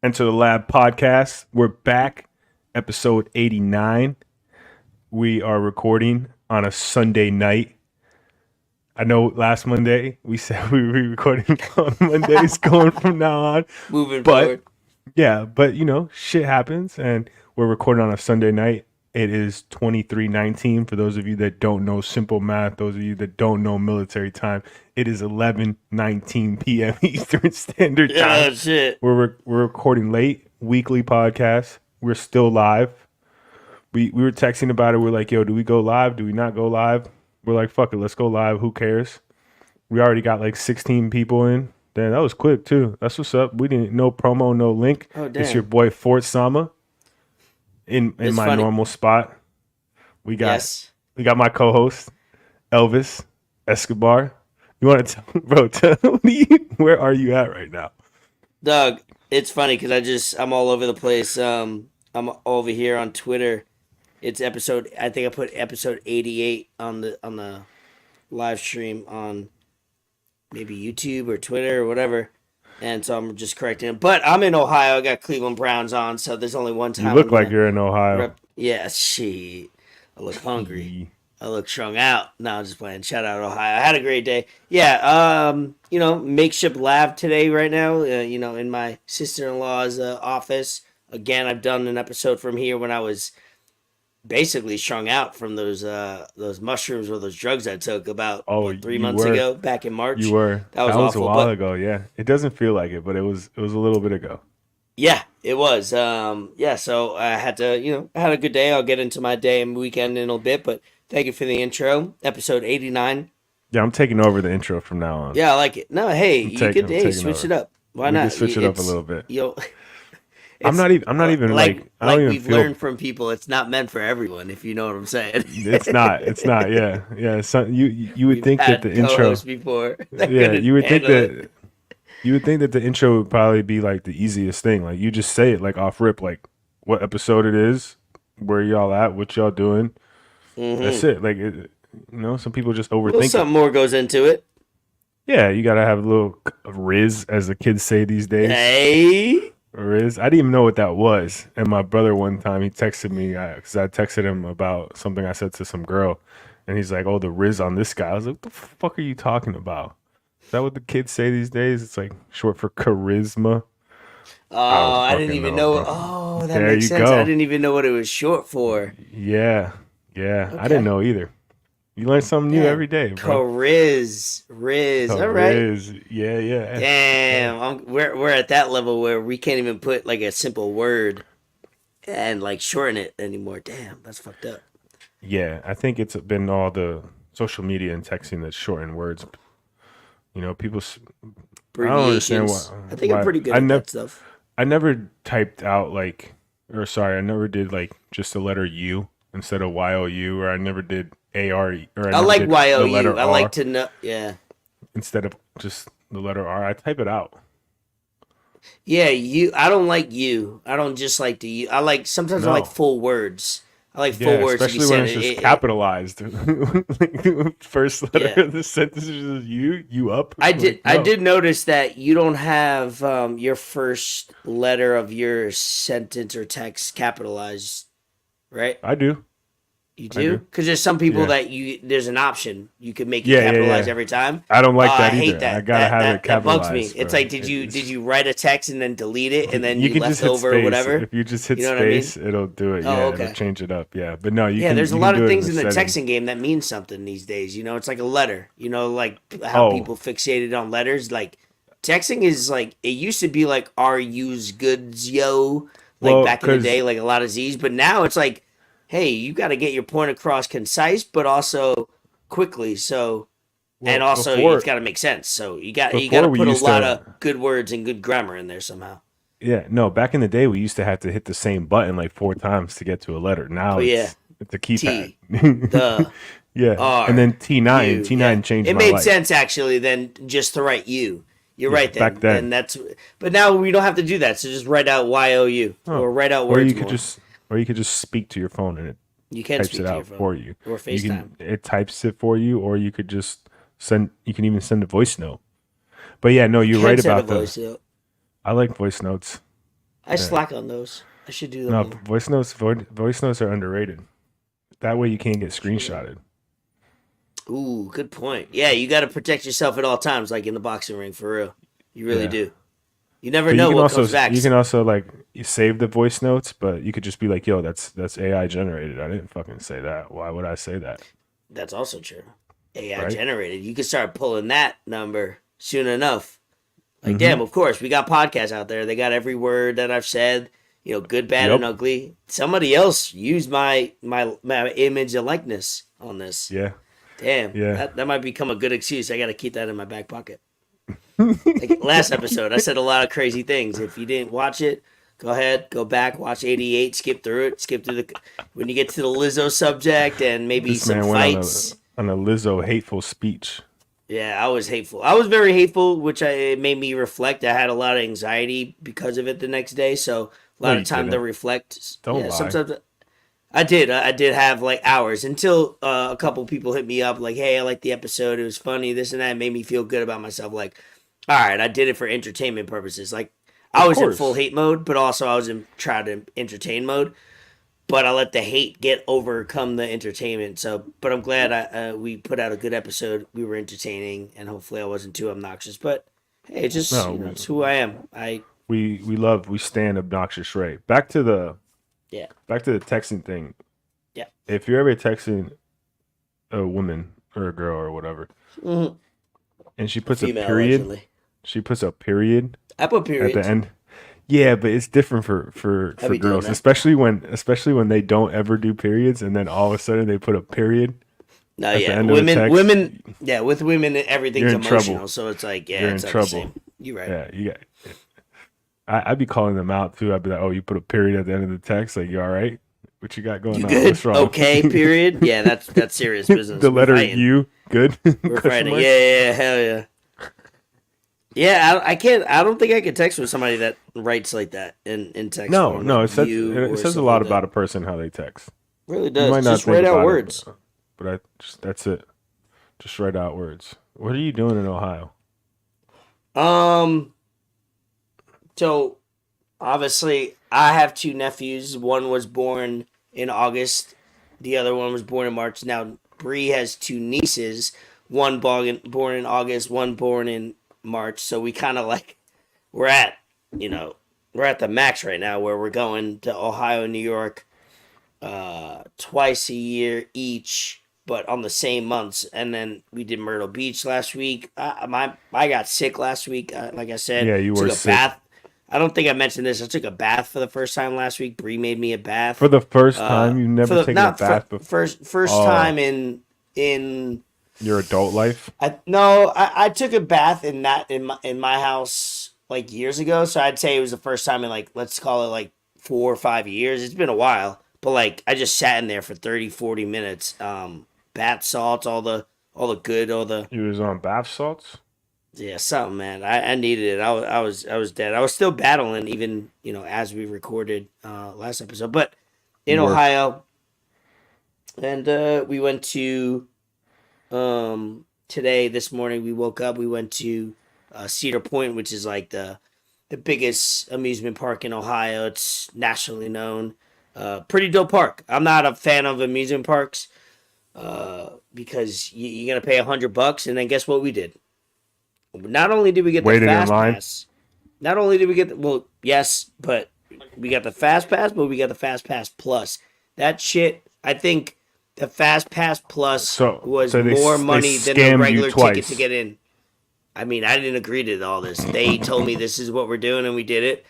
Enter the Lab podcast. We're back, episode 89. We are recording on a Sunday night. I know last Monday we said we were recording on Mondays going from now on. Moving But forward. but shit happens and we're recording on a Sunday night. It is 23:19 for those of you that don't know simple math, those of you that don't know military time. It is 11:19 p.m. Eastern Standard Time. Yeah, shit. We're recording late, weekly podcast. We're still live. We were texting about it. We're like, yo, do we go live? Do we not go live? We're like, fuck it, let's go live. Who cares? We already got like 16 people in. Damn, that was quick too. That's what's up. We didn't no promo, no link. Oh, damn. It's your boy Fort Sama in It's my funny. normal spot. We got Yes. my co-host Elvis Escobar. You want to tell, bro? Tell me, where are you at right now? Doug, it's funny because I'm all over the place. I'm over here on Twitter. It's episode, I think I put episode 88 on the live stream on maybe YouTube or Twitter or whatever. And so I'm just correcting it. But I'm in Ohio. I got Cleveland Browns on, so there's only one time. You look like you're in Ohio. Yeah, shit. I look hungry. I look strung out. No, I'm just playing. Shout out Ohio. I had a great day. Yeah, makeshift lab today right now, in my sister-in-law's office. Again, I've done an episode from here when I was basically strung out from those mushrooms or those drugs I took about 3 months ago, back in March. You were. That was awful, a while ago, yeah. It doesn't feel like it, but it was a little bit ago. Yeah, it was. So I had to, I had a good day. I'll get into my day and weekend in a little bit, but thank you for the intro. Episode 89. Yeah, I'm taking over the intro from now on. Yeah, I like it. No, hey, I'm you could switch over. it up. Why We not? can switch it up a little bit. I'm not even like I don't even we've feel. learned from people. It's not meant for everyone, if you know what I'm saying. It's not. Yeah. So you would We've think had that the intro. co-hosts before. Yeah, you would think that the intro would probably be like the easiest thing. Like you just say it like off rip, like what episode it is, where y'all at, what y'all doing. Mm-hmm. That's it. Like some people just overthink Something it. more goes into it. Yeah, you gotta have a little riz, as the kids say these days. Hey. Riz. I didn't even know what that was. And my brother one time he texted me because I texted him about something I said to some girl, and he's like, "Oh, the Riz on this guy." I was like, "What the fuck are you talking about? Is that what the kids say these days? It's like short for charisma." Oh, I didn't even know. Bro. Oh, that There makes you sense. go. I didn't even know what it was short for. Yeah. Okay. I didn't know either. You learn something new every day, bro. Riz. All right. Yeah. Damn, we're at that level where we can't even put like a simple word and like shorten it anymore. Damn, that's fucked up. Yeah, I think it's been all the social media and texting that shorten words. People. I don't understand why. I think I'm pretty good at that stuff. I never typed out I never did like just the letter U instead of YOU, or I never did AR. I like YOU. I like to know. Yeah. Instead of just the letter R, I type it out. Yeah, you. I don't like you. I don't just like the you. I like sometimes I like full words. I like full words, especially when it's just capitalized. First letter of the sentence is you up. I did notice that you don't have your first letter of your sentence or text capitalized, right? I do. You do? Because there's some people that there's an option. You can make it capitalized every time. I don't like that I either. hate that. I gotta have it capitalized. That bugs me. It's like, did you write a text and then delete it and then you can left just hit over space. or whatever? If you just hit what space, I mean? it'll do it. Oh, okay. It'll change it up. Yeah, but no, there's a lot of things in the settings. texting game that mean something these days. It's like a letter. Like how people fixated on letters. Like texting is like, it used to be like "Are you's goods, yo," like back in the day, like a lot of Z's. But now it's like, hey, you got to get your point across concise, but also quickly. So, and also it's got to make sense. So you got to put a lot of good words and good grammar in there somehow. Yeah, no. Back in the day, we used to have to hit the same button like 4 times to get to a letter. Now it's a keypad. And then T9. T9 changed. It my made life. sense actually than just to write you. You're right then. Back then, and but now we don't have to do that. So just write out YOU or write out words. Or you could just speak to your phone and it types it out for you. Or FaceTime. It types it for you, or you could just send. You can even send a voice note. But yeah, no, you're right about voice note. I like voice notes. I slack on those. I should do them No, more. voice notes are underrated. That way you can't get screenshotted. Ooh, good point. Yeah, you got to protect yourself at all times, like in the boxing ring, for real. You really do. You never But know what comes back. you can also like you save the voice notes, but you could just be like, "Yo, that's AI generated. I didn't fucking say that. Why would I say that?" That's also true. AI generated. You can start pulling that number soon enough. Like, damn, of course, we got podcasts out there. They got every word that I've said, good, bad, and ugly. Somebody else used my image and likeness on this. Yeah. Damn. Yeah. That might become a good excuse. I got to keep that in my back pocket. Like last episode, I said a lot of crazy things. If you didn't watch it, go ahead, go back, watch 88, skip through when you get to the Lizzo subject and maybe this some man fights. Went on a Lizzo hateful speech. Yeah, I was hateful. I was very hateful, which it made me reflect. I had a lot of anxiety because of it the next day, so a lot of time to reflect. Don't lie. Sometimes I did have like hours until a couple people hit me up like, "Hey, I like the episode. It was funny. This and that." It made me feel good about myself. Like, all right, I did it for entertainment purposes. Like, I was in full hate mode, but also I was in try to entertain mode. But I let the hate overcome the entertainment. So, but I'm glad we put out a good episode. We were entertaining, and hopefully I wasn't too obnoxious. But hey, it's just it's who I am. We stand obnoxious Ray. Back to the texting thing. Yeah. If you're ever texting a woman or a girl or whatever, and she puts female, a period, allegedly. She puts a period. I put period at the end. Yeah, but it's different for girls, especially when they don't ever do periods, and then all of a sudden they put a period. No, yeah, women. Yeah, with women, everything's emotional, trouble. So it's like, yeah, you're it's in trouble. The same. You're right. Yeah, you got. I'd be calling them out too. I'd be like, "Oh, you put a period at the end of the text. Like, you all right? What you got going on? Good? What's wrong?" Okay, period. Yeah, that's serious business. The letter U, good. We're fighting. Yeah, hell yeah. Yeah, I can't. I don't think I could text with somebody that writes like that in text. No, it says a lot about a person how they text. It really does. Just write out words. But that's it. Just write out words. What are you doing in Ohio? So obviously I have two nephews. One was born in August. The other one was born in March. Now Bree has two nieces. One born in August. One born in March. So we kind of like we're at the max right now where we're going to Ohio, New York twice a year each, but on the same months. And then we did Myrtle Beach last week. I got sick last week. Like I said, yeah, you were sick. Bath. I don't think I mentioned this. I took a bath for the first time last week. Bree made me a bath for the first time. You never taken a bath before. First time in your adult life. I took a bath in my house like years ago. So I'd say it was the first time in like, let's call it like 4 or 5 years. It's been a while, but like I just sat in there for 30-40 minutes. Bath salts, all the good. You was on bath salts. Yeah, something, man. I needed it. I was dead. I was still battling, even as we recorded last episode. But in Ohio, and we went to this morning. We woke up. We went to Cedar Point, which is like the biggest amusement park in Ohio. It's nationally known. Pretty dope park. I'm not a fan of amusement parks because you're gonna pay $100, and then guess what we did? Not only did we get the fast pass, yes, but we got the fast pass, but we got the fast pass plus. That shit, I think the fast pass plus was more money than the regular ticket to get in. I mean, I didn't agree to all this. They told me this is what we're doing, and we did it.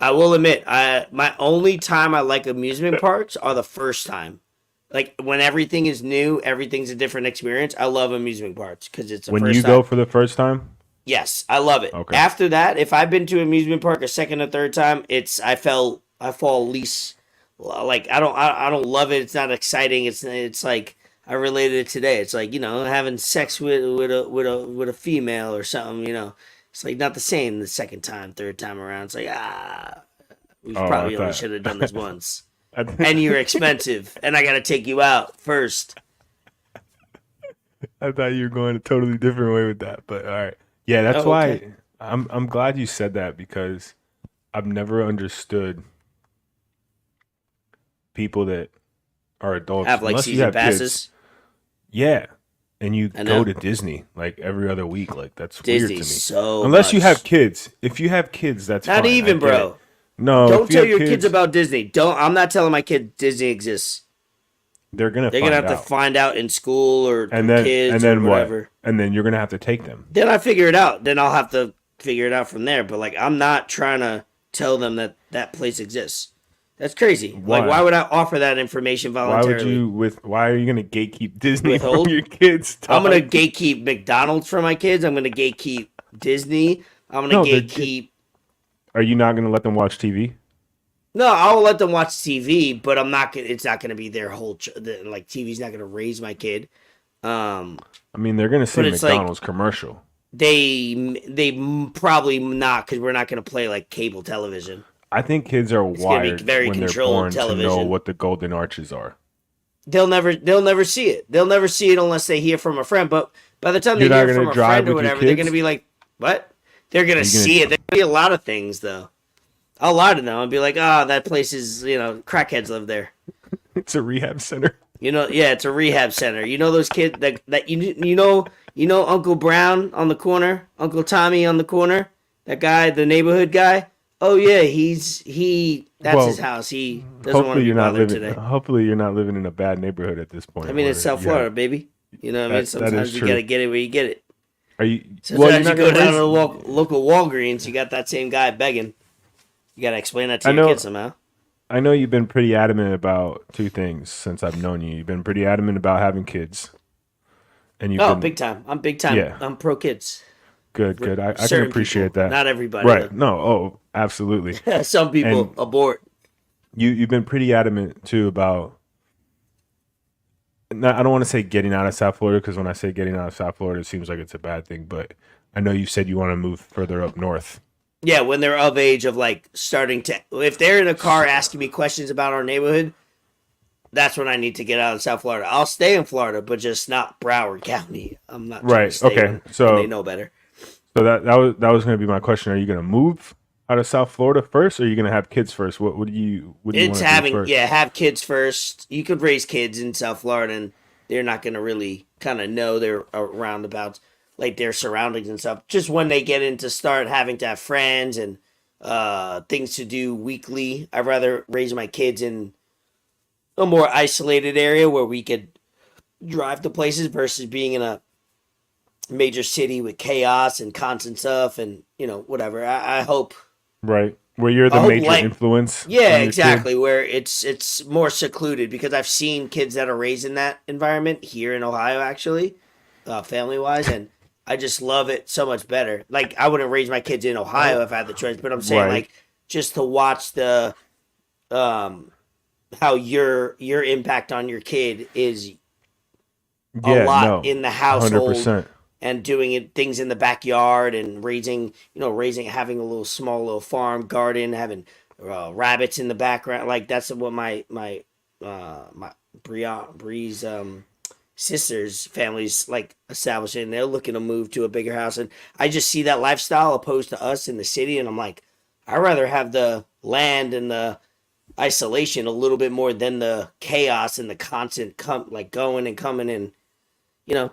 I will admit, my only time I like amusement parks are the first time. Like, when everything is new, everything's a different experience. I love amusement parks because it's the first time. When you go for the first time? Yes, I love it. Okay. After that, if I've been to an amusement park a second or third time, I fall least. Like, I don't love it. It's not exciting. It's like, I related it today. It's like, having sex with a female or something, It's like not the same the second time, third time around. It's like, we probably only should have done this once. And you're expensive, and I gotta take you out first. I thought you were going a totally different way with that, but all right. Yeah, that's why I'm glad you said that because I've never understood people that are adults Have like unless you season have kids. passes. Yeah. And you I go know. to Disney like every other week. Like that's weird to Disney's me. so Unless you have much. kids. If you have kids, that's Not fine. I even, get it. bro. No, if Don't you tell have your kids kids, about Disney. Don't. I'm not telling my kid Disney exists. they're gonna They're gonna find have to out. find out in school or And through then kids or what? whatever. And then you're gonna have to take them. Then I figure it out. Then I'll have to figure it out from there. But like, I'm not trying to tell them that that place exists. That's crazy. Why? Like, why would I offer that information voluntarily? Why are you gonna gatekeep Disney Withhold? from your kids? Dog? I'm gonna gatekeep McDonald's for my kids. I'm gonna gatekeep Disney. I'm gonna gatekeep. Are you not gonna let them watch TV? No, I'll let them watch TV, but I'm not gonna. It's not gonna be their whole. Like TV's not gonna raise my kid. I mean, they're gonna see a McDonald's commercial. They probably not, because we're not gonna play like cable television. I think kids are wired when they're born to know what the golden arches are. They'll never see it. They'll never see it unless they hear from a friend. But by the time they hear from a friend or whatever, they're gonna be like, "What?" They're gonna see it. There'll be a lot of things though. I'll lie to them and be like, "Ah, that place is, crackheads live there." It's a rehab center. Yeah, it's a rehab center. You know those kids that you know Uncle Brown on the corner, Uncle Tommy on the corner, that guy, the neighborhood guy. Oh yeah, that's his house. He doesn't want to be bothered today. Hopefully you're not living in a bad neighborhood at this point. I mean, it's South Florida, baby. You know what I mean? Sometimes you gotta get it where you get it. Sometimes you go down to the local Walgreens, you got that same guy begging. You gotta explain that to your kids somehow. I know you've been pretty adamant about two things since I've known you. You've been pretty adamant about having kids. And big time. I'm big time. Yeah. I'm pro kids. Good. I can appreciate that. Not everybody. Right. No. Oh, absolutely. Some people abort. You've been pretty adamant too about. I don't want to say getting out of South Florida, because when I say getting out of South Florida, it seems like it's a bad thing. But I know you said you want to move further up north. Yeah, when they're of age of like starting to, if they're in a car asking me questions about our neighborhood, that's when I need to get out of South Florida. I'll stay in Florida, but just not Broward County. I'm not right. Okay, so they know better. So that was going to be my question. Are you going to move out of South Florida first, or are you going to have kids first? What do you want to do first? Have kids first. You could raise kids in South Florida, and they're not going to really kind of know their roundabouts, like their surroundings and stuff. Just when they get into start having to have friends and things to do weekly, I'd rather raise my kids in a more isolated area where we could drive to places versus being in a major city with chaos and constant stuff and whatever. I hope. Right. Where you're the major influence. Yeah, exactly. Where it's more secluded, because I've seen kids that are raised in that environment here in Ohio, actually, family wise, and I just love it so much better. Like, I wouldn't raise my kids in Ohio if I had the choice, but I'm saying like just to watch the how your impact on your kid is a lot in the household. 100%. And doing things in the backyard and raising, having a small little farm garden, having rabbits in the background. Like, that's what my Bree's sister's family's like establishing. They're looking to move to a bigger house, and I just see that lifestyle opposed to us in the city, and I'm like, I'd rather have the land and the isolation a little bit more than the chaos and the constant going and coming and.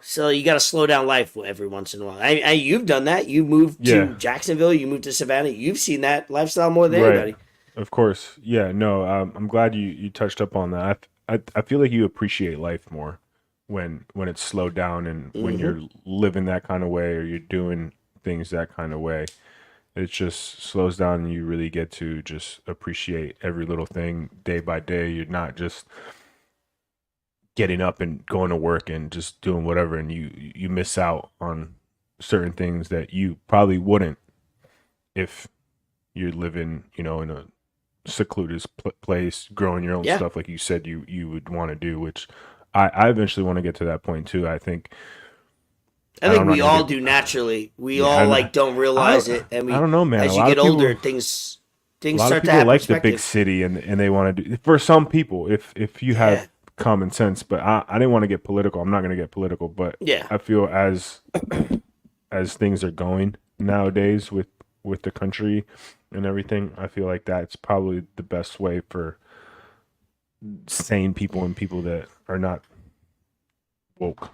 So you got to slow down life every once in a while. You've done that. You moved to Jacksonville. You moved to Savannah. You've seen that lifestyle more than anybody. Of course. Yeah, no, I'm glad you touched up on that. I feel like you appreciate life more when it's slowed down and when you're living that kind of way or you're doing things that kind of way. It just slows down and you really get to just appreciate every little thing day by day. You're not just getting up and going to work and just doing whatever, and you miss out on certain things that you probably wouldn't if you're living, in a secluded place, growing your own stuff like you said you would want to do, which I eventually want to get to that point too. I think we all do naturally. We all don't realize it, and I don't know, man. As you get older, things start to have like the big city, and they want to do. For some people, if you have common sense, but I didn't want to get political. I'm not going to get political, but I feel as things are going nowadays with the country, and everything. I feel like that's probably the best way for sane people and people that are not woke.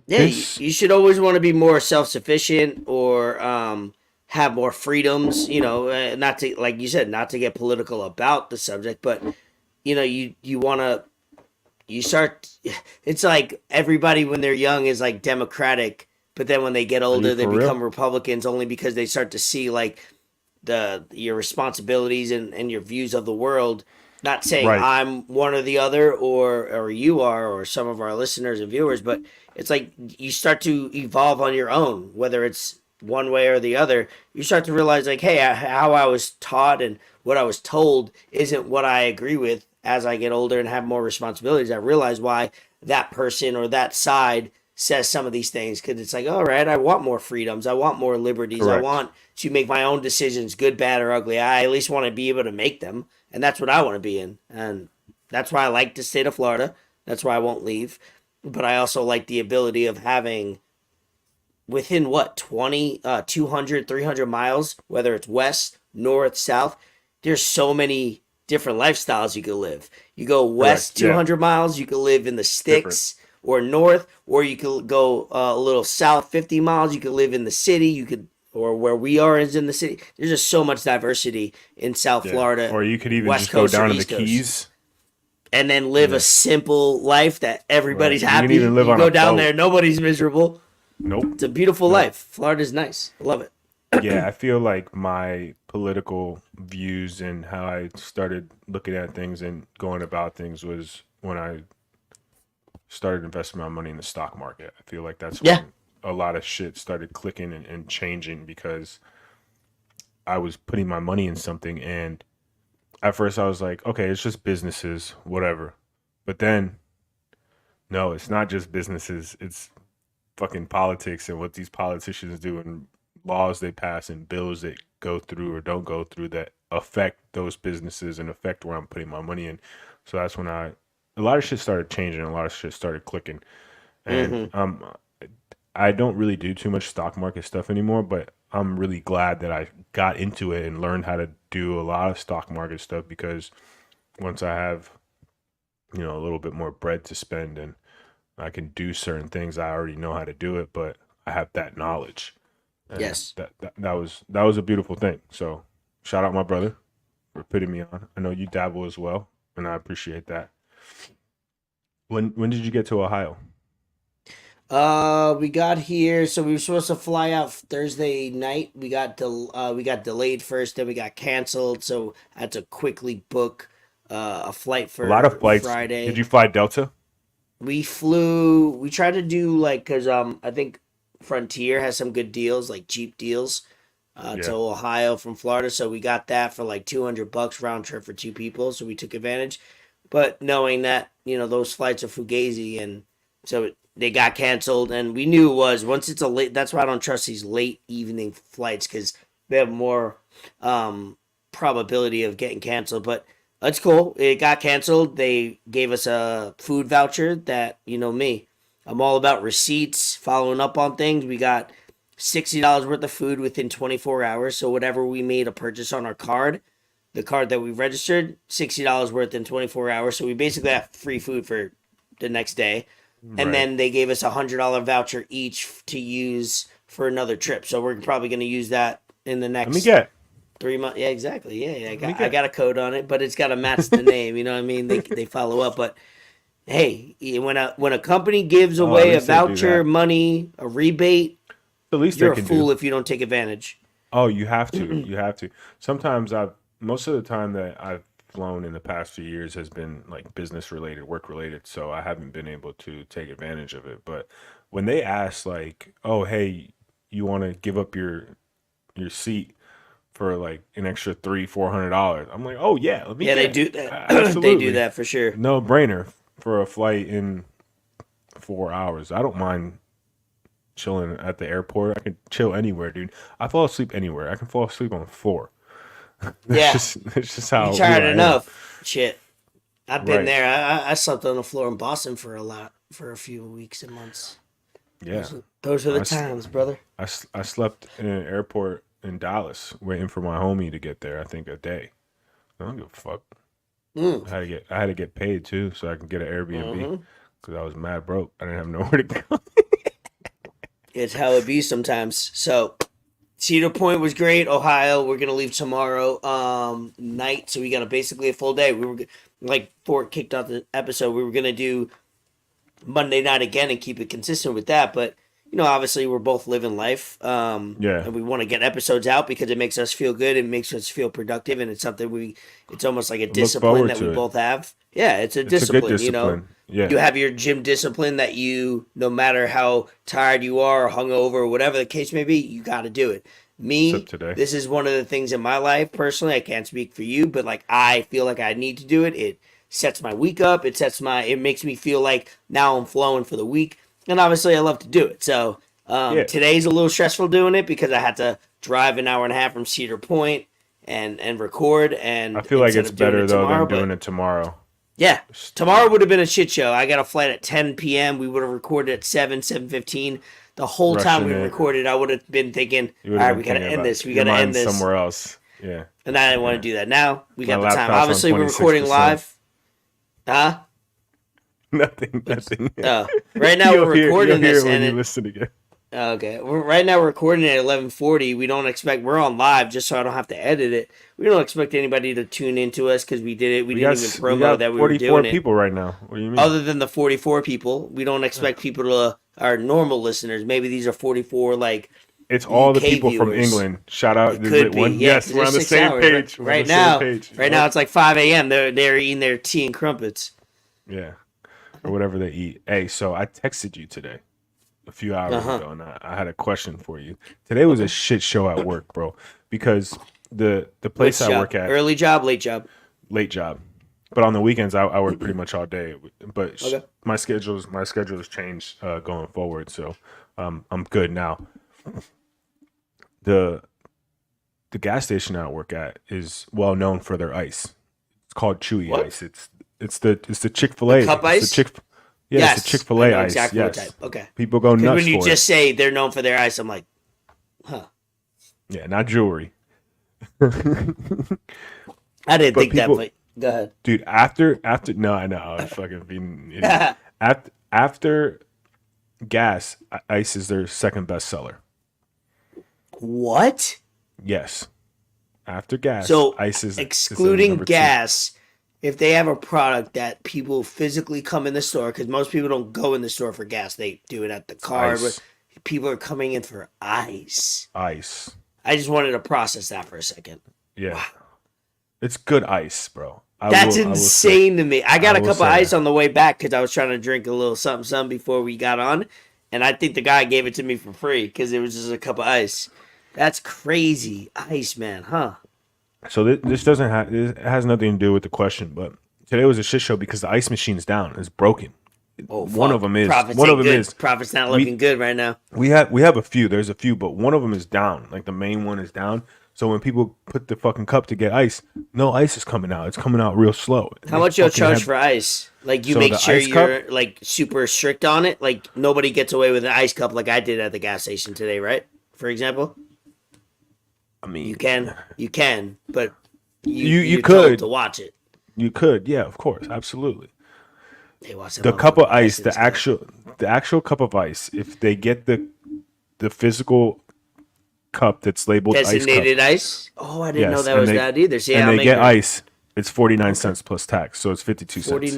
Yeah, you should always want to be more self-sufficient or have more freedoms. Not to, like you said, not to get political about the subject, but you want to. You start. It's like everybody when they're young is like Democratic, but then when they get older, they become Republicans only because they start to see like your responsibilities and your views of the world. Not saying I'm one or the other, or you are, or some of our listeners and viewers, but it's like you start to evolve on your own, whether it's one way or the other. You start to realize like, hey, how I was taught and what I was told isn't what I agree with. As I get older and have more responsibilities, I realize why that person or that side says some of these things, because it's like, all right, I want more freedoms, I want more liberties. Correct. I want to make my own decisions, good, bad, or ugly. I at least want to be able to make them, and that's what I want to be in. And that's why I like the state of Florida. That's why I won't leave. But I also like the ability of having within 200, 300 miles, whether it's west, north, south, there's so many different lifestyles you could live. You go west 200 miles, you could live in the sticks or north, or you could go a little south 50 miles, you could live in the city, you could, or where we are is in the city. There's just so much diversity in South Florida. Or you could even just go down to the Keys and then live a simple life that everybody's happy. You go down there, nobody's miserable. Nope. It's a beautiful life. Florida's nice. I love it. Yeah, I feel like my political views and how I started looking at things and going about things was when I started investing my money in the stock market. I feel like that's when a lot of shit started clicking and changing, because I was putting my money in something, and at first I was like, okay, it's just businesses, whatever. But then, no, it's not just businesses. It's fucking politics and what these politicians do and laws they pass and bills that go through or don't go through that affect those businesses and affect where I'm putting my money in. So that's when a lot of shit started changing, a lot of shit started clicking. And I don't really do too much stock market stuff anymore, but I'm really glad that I got into it and learned how to do a lot of stock market stuff, because once I have, a little bit more bread to spend and I can do certain things, I already know how to do it, but I have that knowledge. And yes, that was a beautiful thing. So shout out my brother for putting me on. I know you dabble as well, and I appreciate that. When did you get to Ohio? We got here, so we were supposed to fly out Thursday night. We got delayed first, then we got canceled, so I had to quickly book a flight for a lot of flights. Friday. Did you fly Delta? We tried to do because I think Frontier has some good deals, like cheap deals to Ohio from Florida. So we got that for like $200 round trip for two people. So we took advantage. But knowing that, those flights are fugazi, and so they got canceled, and we knew it was once it's a late. That's why I don't trust these late evening flights, because they have more probability of getting canceled. But that's cool. It got canceled. They gave us a food voucher that, me. I'm all about receipts, following up on things. We got $60 worth of food within 24 hours. So whatever we made a purchase on our card, the card that we registered, $60 worth in 24 hours. So we basically have free food for the next day. Right. And then they gave us $100 voucher each to use for another trip. So we're probably going to use that in the next 3 months. Yeah, exactly. Yeah. I got a code on it, but it's got to match the name. You know what I mean? They follow up. But hey, when a company gives away a voucher, money, a rebate, at least you're a fool if you don't take advantage. Oh, you have to. You have to. Sometimes most of the time that I've flown in the past few years has been like business related, work related. So I haven't been able to take advantage of it. But when they ask like, oh, hey, you want to give up your seat for like an extra $300-$400, I'm like, oh yeah, let me. Yeah, they do that. They do that for sure. No brainer for a flight in 4 hours. I don't mind chilling at the airport. I can chill anywhere, dude. I fall asleep anywhere. I can fall asleep on the floor. Yeah, it's just how you tired enough. Shit, I've been there. I slept on the floor in Boston for a few weeks and months. Yeah, those are the times, brother. I slept in an airport in Dallas waiting for my homie to get there. I think a day. I don't give a fuck. I had to get paid too, so I can get an Airbnb because I was mad broke. I didn't have nowhere to go. It's how it be sometimes. So Cedar Point was great. Ohio, we're gonna leave tomorrow night, so we got basically a full day. We were like before it kicked off the episode, we were gonna do Monday night again and keep it consistent with that, but you know, obviously we're both living life. And we want to get episodes out because it makes us feel good. It makes us feel productive. And it's something it's almost like a discipline that we both have. Yeah. It's a discipline, good discipline. You know, you have your gym discipline that no matter how tired you are or hungover or whatever the case may be, you got to do it. Me, this is one of the things in my life personally. I can't speak for you, but like, I feel like I need to do it. It sets my week up. It makes me feel like now I'm flowing for the week. And obviously, I love to do it. So today's a little stressful doing it because I had to drive an hour and a half from Cedar Point and record. And I feel like it's better than doing it tomorrow. Yeah, tomorrow would have been a shit show. I got a flight at 10 p.m. We would have recorded at 7:15. The whole time we recorded, I would have been thinking, all right, we got to end this. We got to end this somewhere else. Yeah. And I didn't want to do that. Now we got the time. Obviously, we're recording live. Huh? Nothing. Right now we're recording this, and you listen again. Okay, right now we're recording at 11:40. We're on live just so I don't have to edit it. We don't expect anybody to tune into us because we did it. We didn't even promo that we were doing it. 44 people right now. What do you mean? Other than the 44 people, we don't expect people to our normal listeners. Maybe these are 44 like. It's all the people from England. Shout out. It could be. Yes, we're on the same page. Right now, it's like 5 a.m. They're eating their tea and crumpets. Yeah. Or whatever they eat. Hey, so I texted you today a few hours ago, and I had a question for you. Today was a shit show at work, bro, because the place I work at, early job, late job, but on the weekends I work pretty much all day. But my schedule's changed going forward, so I'm good now. The gas station I work at is well known for their ice. It's called Chewy Ice. It's the Chick-fil-A. Cup ice? It's the Chick-fil-A ice. Exactly yes. What type. Okay. People go nuts for it. When you just say they're known for their ice, I'm like, huh. Yeah, not jewelry. I didn't think that, but go ahead. Dude, no, I know. I was fucking being idiot. After gas, ice is their second best seller. What? Yes. After gas, so ice is excluding gas. If they have a product that people physically come in the store, because most people don't go in the store for gas, they do it at the car. But people are coming in for ice. Ice. I just wanted to process that for a second. Yeah. Wow. It's good ice, bro. That's insane to me. I got a cup of ice on the way back because I was trying to drink a little something before we got on. And I think the guy gave it to me for free because it was just a cup of ice. That's crazy. Ice, man, huh? So this it has nothing to do with the question, but today was a shit show because the ice machine's down. It's broken. Oh, one of them is. Profit's not looking good right now. We have a few. There's a few, but one of them is down. Like the main one is down. So when people put the fucking cup to get ice, no ice is coming out. It's coming out real slow. How much you'll charge for ice? Like you make sure you're like super strict on it. Like nobody gets away with an ice cup like I did at the gas station today, right? For example. I mean, you can, but you could to watch it. You could, yeah, of course, absolutely. The cup of ice, the actual cup of ice. If they get the physical cup that's labeled designated ice. Oh, I didn't know that was that either. See, and they get ice. It's 49 cents plus tax, so it's 52 cents.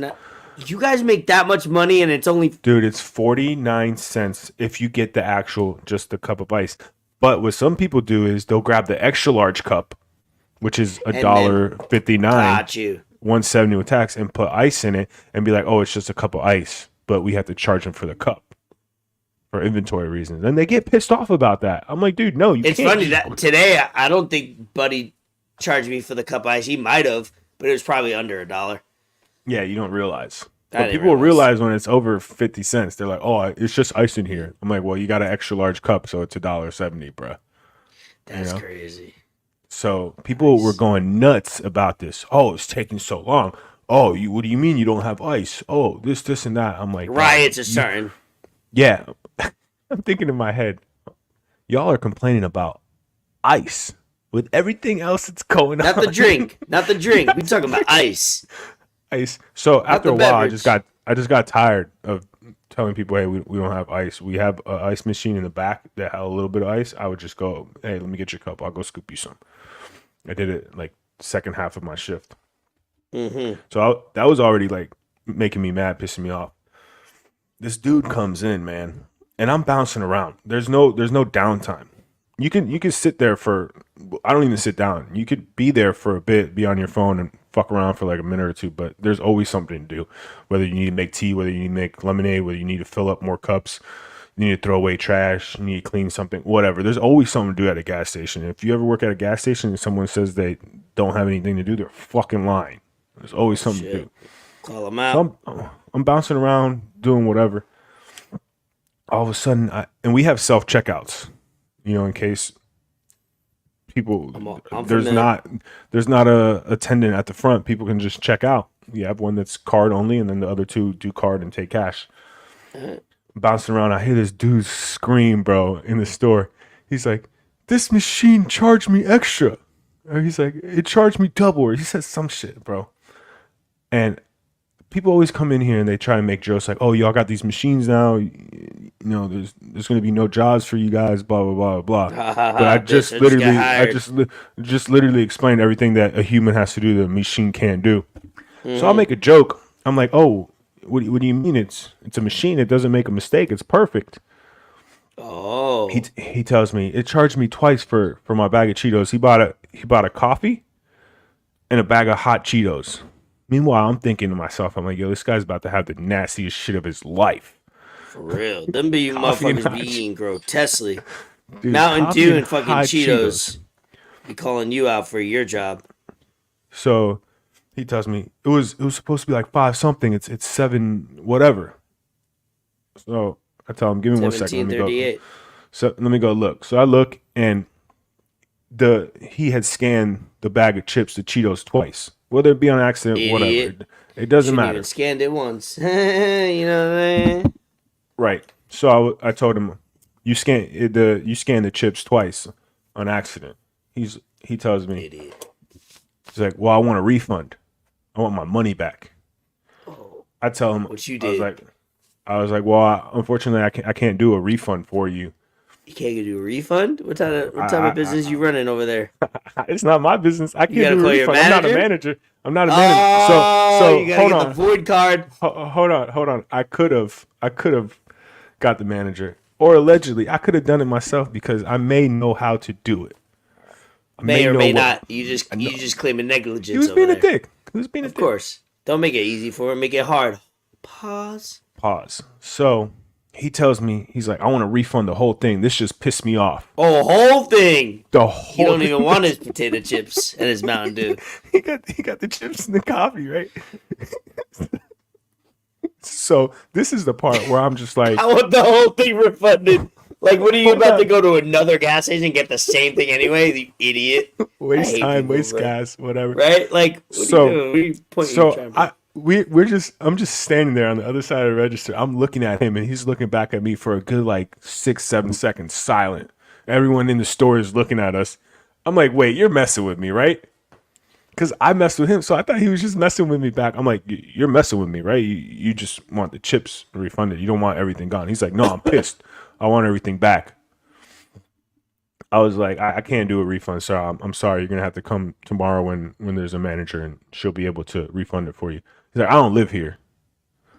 You guys make that much money, and it's only it's 49 cents if you get just the cup of ice. But what some people do is they'll grab the extra large cup, which is $1.59, got you, $1.70 with tax, and put ice in it, and be like, "Oh, it's just a cup of ice," but we have to charge them for the cup for inventory reasons. And they get pissed off about that. I'm like, dude, no, you can't. It's funny that today I don't think Buddy charged me for the cup of ice. He might have, but it was probably under $1. Yeah, you don't realize. But people realize when it's over 50 cents. They're like, "Oh, it's just ice in here." I'm like, "Well, you got an extra large cup, so it's $1.70, bro." That's crazy. So people were going nuts about this. Oh, it's taking so long. Oh, what do you mean you don't have ice? Oh, this, and that. I'm like, riots are starting. Yeah, I'm thinking in my head, y'all are complaining about ice with everything else that's going Not on. the drink. Not the drink. We talking about ice. Ice. So after a while, beverage. I just got tired of telling people, hey, we don't have ice. We have an ice machine in the back that had a little bit of ice. I would just go, hey, let me get your cup. I'll go scoop you some. I did it like second half of my shift. So that was already like making me mad, pissing me off. This dude comes in, man, and I'm bouncing around. There's no downtime. You can sit there for, I don't even sit down. You could be there for a bit, be on your phone and fuck around for like a minute or two, but there's always something to do. Whether you need to make tea, whether you need to make lemonade, whether you need to fill up more cups, you need to throw away trash, you need to clean something, whatever. There's always something to do at a gas station. If you ever work at a gas station and someone says they don't have anything to do, they're fucking lying. There's always something to do. Call them out. So I'm bouncing around doing whatever. All of a sudden, and we have self-checkouts, in case people, there's not a attendant at the front. People can just check out. You have one that's card only, and then the other two do card and take cash. Bouncing around, I hear this dude scream, bro, in the store. He's like, this machine charged me extra. Or he's like, it charged me double. Or he says some shit, bro. And people always come in here and they try and make jokes like, oh, y'all got these machines now. There's going to be no jobs for you guys, blah, blah, blah, blah. But I just literally explained everything that a human has to do that a machine can't do. So I'll make a joke. I'm like, oh, what do you mean? It's a machine. It doesn't make a mistake. It's perfect. Oh. He tells me it charged me twice for my bag of Cheetos. He bought a coffee and a bag of hot Cheetos. Meanwhile, I'm thinking to myself, I'm like, yo, this guy's about to have the nastiest shit of his life. For real. Them be motherfuckers be eating grotesquely. Mountain Dew and fucking Cheetos. Be calling you out for your job. So he tells me it was supposed to be like 5 something. It's 7 whatever. So I tell him, give me 1 second. Let me go look. So I look, and he had scanned the bag of chips, the Cheetos, twice. Whether it be on accident, Idiot. whatever. It doesn't matter. Even scanned it once. You know what I mean? Right. So I told him, you scanned the chips twice on accident. He tells me, Idiot. He's like, well, I want a refund. I want my money back. Oh, I tell him, what you did? I was like, well, unfortunately, I can't do a refund for you. You can't do a refund? What type of business you running over there? It's not my business. I can't do a refund. I'm not a manager. So you gotta get the void card. Hold on. I could have got the manager, or allegedly, I could have done it myself because I may know how to do it. May or may not. You just claiming negligence. He was being a dick. Of course. Don't make it easy for him. Make it hard. Pause. So he tells me, he's like, I want to refund the whole thing. This just pissed me off. Oh, the whole thing. He don't even want his potato chips and his Mountain Dew. He got the chips and the coffee, right? So this is the part where I'm just like, I want the whole thing refunded. Like, what are you about to go to another gas station and get the same thing anyway? You idiot. Waste time, waste gas, whatever. Right? Like, I'm just standing there on the other side of the register. I'm looking at him, and he's looking back at me for a good like 6-7 seconds, silent. Everyone in the store is looking at us. I'm like, wait, you're messing with me, right? Because I messed with him, so I thought he was just messing with me back. I'm like, you're messing with me, right? You just want the chips refunded. You don't want everything gone. He's like, no, I'm pissed. I want everything back. I was like, I can't do a refund, sir. I'm sorry. You're going to have to come tomorrow when there's a manager, and she'll be able to refund it for you. He's like, I don't live here.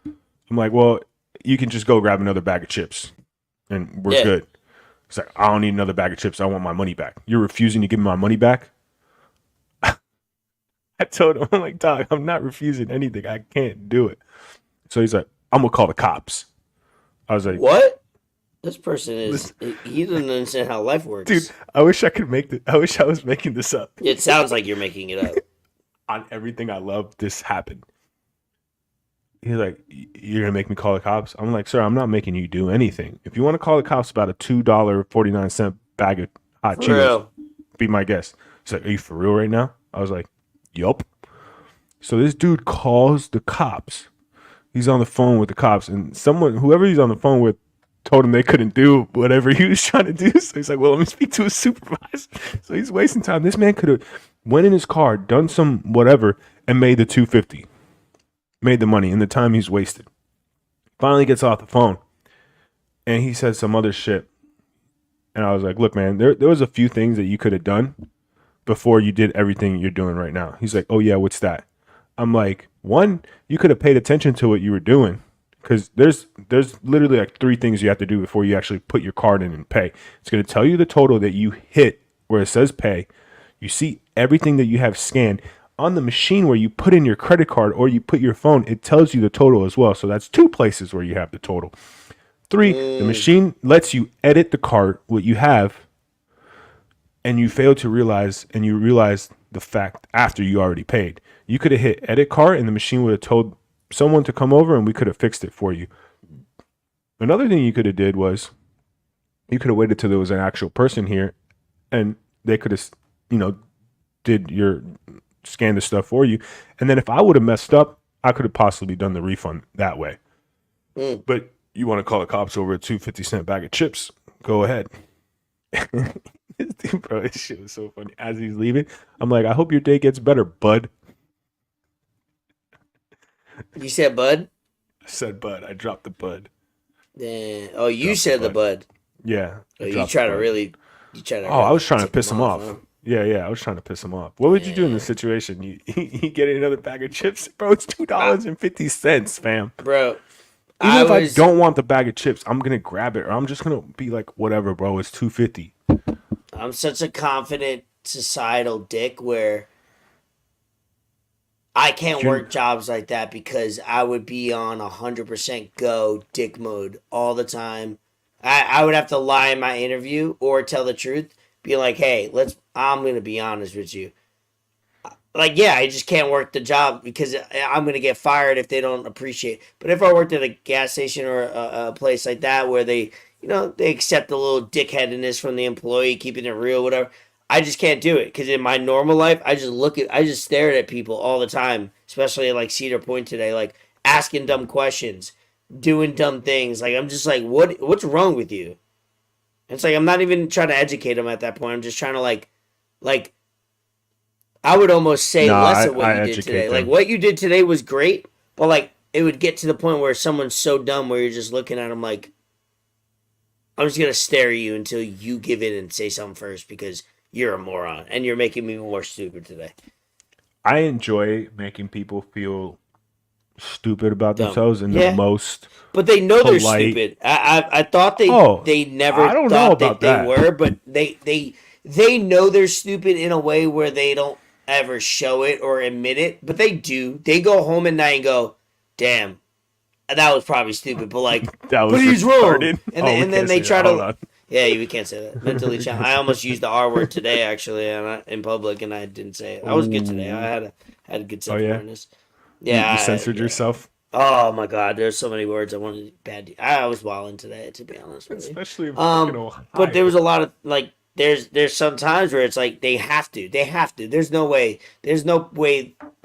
I'm like, well, you can just go grab another bag of chips, and we're good. He's like, I don't need another bag of chips. I want my money back. You're refusing to give me my money back? I told him, I'm like, dog, I'm not refusing anything. I can't do it. So he's like, I'm going to call the cops. I was like, what? This person he doesn't understand how life works. Dude, I wish I was making this up. It sounds like you're making it up. On everything I love, this happened. He's like, you're going to make me call the cops? I'm like, sir, I'm not making you do anything. If you want to call the cops about a $2.49 bag of hot Cheetos, be my guest. He's like, are you for real right now? I was like, yup. So this dude calls the cops. He's on the phone with the cops, and whoever he's on the phone with, told him they couldn't do whatever he was trying to do. So he's like, well, let me speak to his supervisor. So he's wasting time. This man could have went in his car, done some whatever, and made the $250. Made the money in the time he's wasted. Finally gets off the phone. And he said some other shit. And I was like, look, man, there was a few things that you could have done before you did everything you're doing right now. He's like, oh, yeah, what's that? I'm like, one, you could have paid attention to what you were doing. Because there's literally like 3 things you have to do before you actually put your card in and pay. It's going to tell you the total that you hit where it says pay. You see everything that you have scanned. On the machine where you put in your credit card or you put your phone, it tells you the total as well. So that's 2 places where you have the total. 3, the machine lets you edit the cart, what you have, and you fail to realize, and you realize the fact after you already paid. You could have hit edit cart and the machine would have told someone to come over and we could have fixed it for you. Another thing you could have did was you could have waited till there was an actual person here and they could have, did your scan the stuff for you. And then if I would have messed up, I could have possibly done the refund that way. But you want to call the cops over a 250-cent bag of chips, go ahead. Bro, this shit was so funny. As he's leaving, I'm like, I hope your day gets better, bud. You said bud? I said bud. I dropped the bud. Oh, you said the bud. Yeah. Oh, you try to really. I was trying to piss him off. Huh? Yeah, I was trying to piss him off. What would you do in this situation? You get another bag of chips? Bro, it's $2.50, fam. Bro. Even if I don't want the bag of chips, I'm going to grab it. Or I'm just going to be like, whatever, bro. It's $2.50. I'm such a confident societal dick where I can't work jobs like that because I would be on 100% go dick mode all the time. I would have to lie in my interview or tell the truth. Be like, hey, I'm going to be honest with you. Like, yeah, I just can't work the job because I'm going to get fired if they don't appreciate it. But if I worked at a gas station or a place like that where they accept a little dickheadedness from the employee, keeping it real, whatever, I just can't do it. Because in my normal life, I just stared at people all the time, especially at like Cedar Point today, like asking dumb questions, doing dumb things. Like, I'm just like, what's wrong with you? And it's like, I'm not even trying to educate them at that point. I'm just trying to like, I would almost say less of what you did today. Like, what you did today was great, but like, it would get to the point where someone's so dumb where you're just looking at them like, I'm just going to stare at you until you give in and say something first because you're a moron and you're making me more stupid today. I enjoy making people feel stupid about themselves in the most but they know polite. They're stupid. I thought they never thought that they were, but they know they're stupid in a way where they don't ever show it or admit it, but they do. They go home at night and go, damn, that was probably stupid, but like, but he's wrong. And then they try to, yeah, we can't say that. Mentally challenged. I almost used the R word today, actually, in public, and I didn't say it. I was good today. I had a good self-awareness. Yeah, you censored yourself. Oh my God, there's so many words I wanted bad. I was wilding today, to be honest with you. Especially in Ohio. But there was a lot of like. There's some times where it's like they have to. There's no way.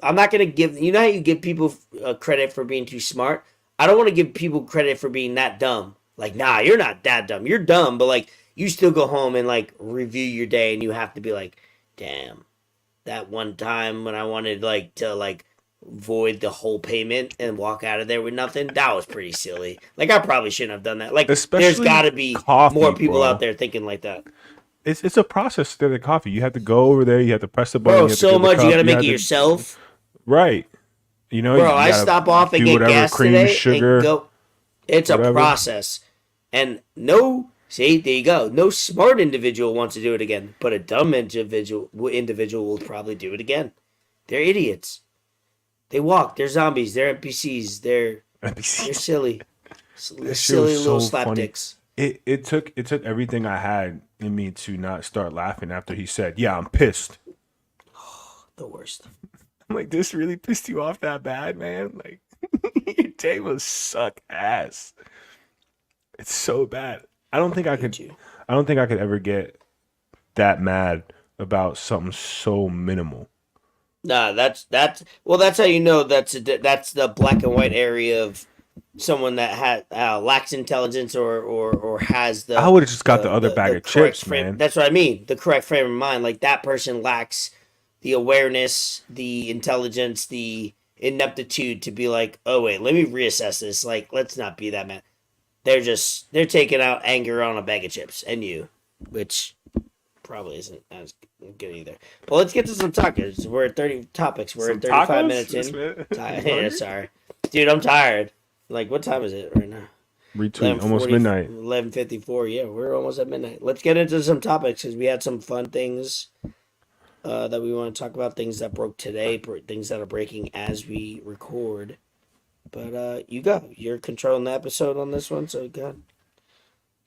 I'm not gonna give. You know how you give people credit for being too smart? I don't want to give people credit for being that dumb. Like, nah, you're not that dumb. You're dumb, but like you still go home and like review your day, and you have to be like, damn, that one time when I wanted like to like void the whole payment and walk out of there with nothing, that was pretty silly. Like, I probably shouldn't have done that. Like, there's got to be more people out there thinking like that. It's a process to the coffee. You have to go over there. You have to press the button. Bro, so much. You got to make it yourself. Right. You know, bro, I stop off and get gas cream, today sugar, and go. It's whatever. A process. And see, there you go. No smart individual wants to do it again, but a dumb individual will probably do it again. They're idiots. They walk. They're zombies. They're NPCs. They're silly. Silly little slapdicks. It took everything I had in me to not start laughing after he said, "Yeah, I'm pissed." The worst. I'm like, this really pissed you off that bad, man? Like, your day must suck ass. It's so bad. I don't think I could ever get that mad about something so minimal. Nah, that's how you know that's the black and white area of someone that lacks intelligence or has I would have just got the other bag of chips, man. That's what I mean. The correct frame of mind. Like that person lacks the awareness, the intelligence, the ineptitude to be like, oh wait, let me reassess this. Like, let's not be that man. They're taking out anger on a bag of chips and you, which probably isn't as good either. But let's get to some topics. We're at 30 topics. We're at 35 minutes in. Yeah, sorry, dude. I'm tired. Like, what time is it right now? Retweet. Almost midnight. 11:54. Yeah, we're almost at midnight. Let's get into some topics because we had some fun things that we want to talk about. Things that broke today. Things that are breaking as we record. But you go. You're controlling the episode on this one, so go.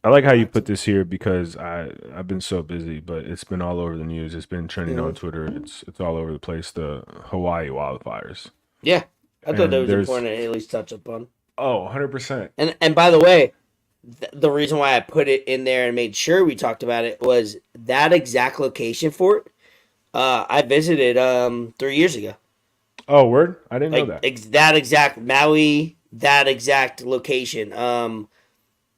I like how you put this here because I've been so busy, but it's been all over the news. It's been trending on Twitter. It's all over the place. The Hawaii wildfires. Yeah, I thought that was important to at least touch upon. Oh, 100%. And by the way, the reason why I put it in there and made sure we talked about it was that exact location for it. I visited 3 years ago. Oh, word? I didn't know that. That exact Maui, that exact location.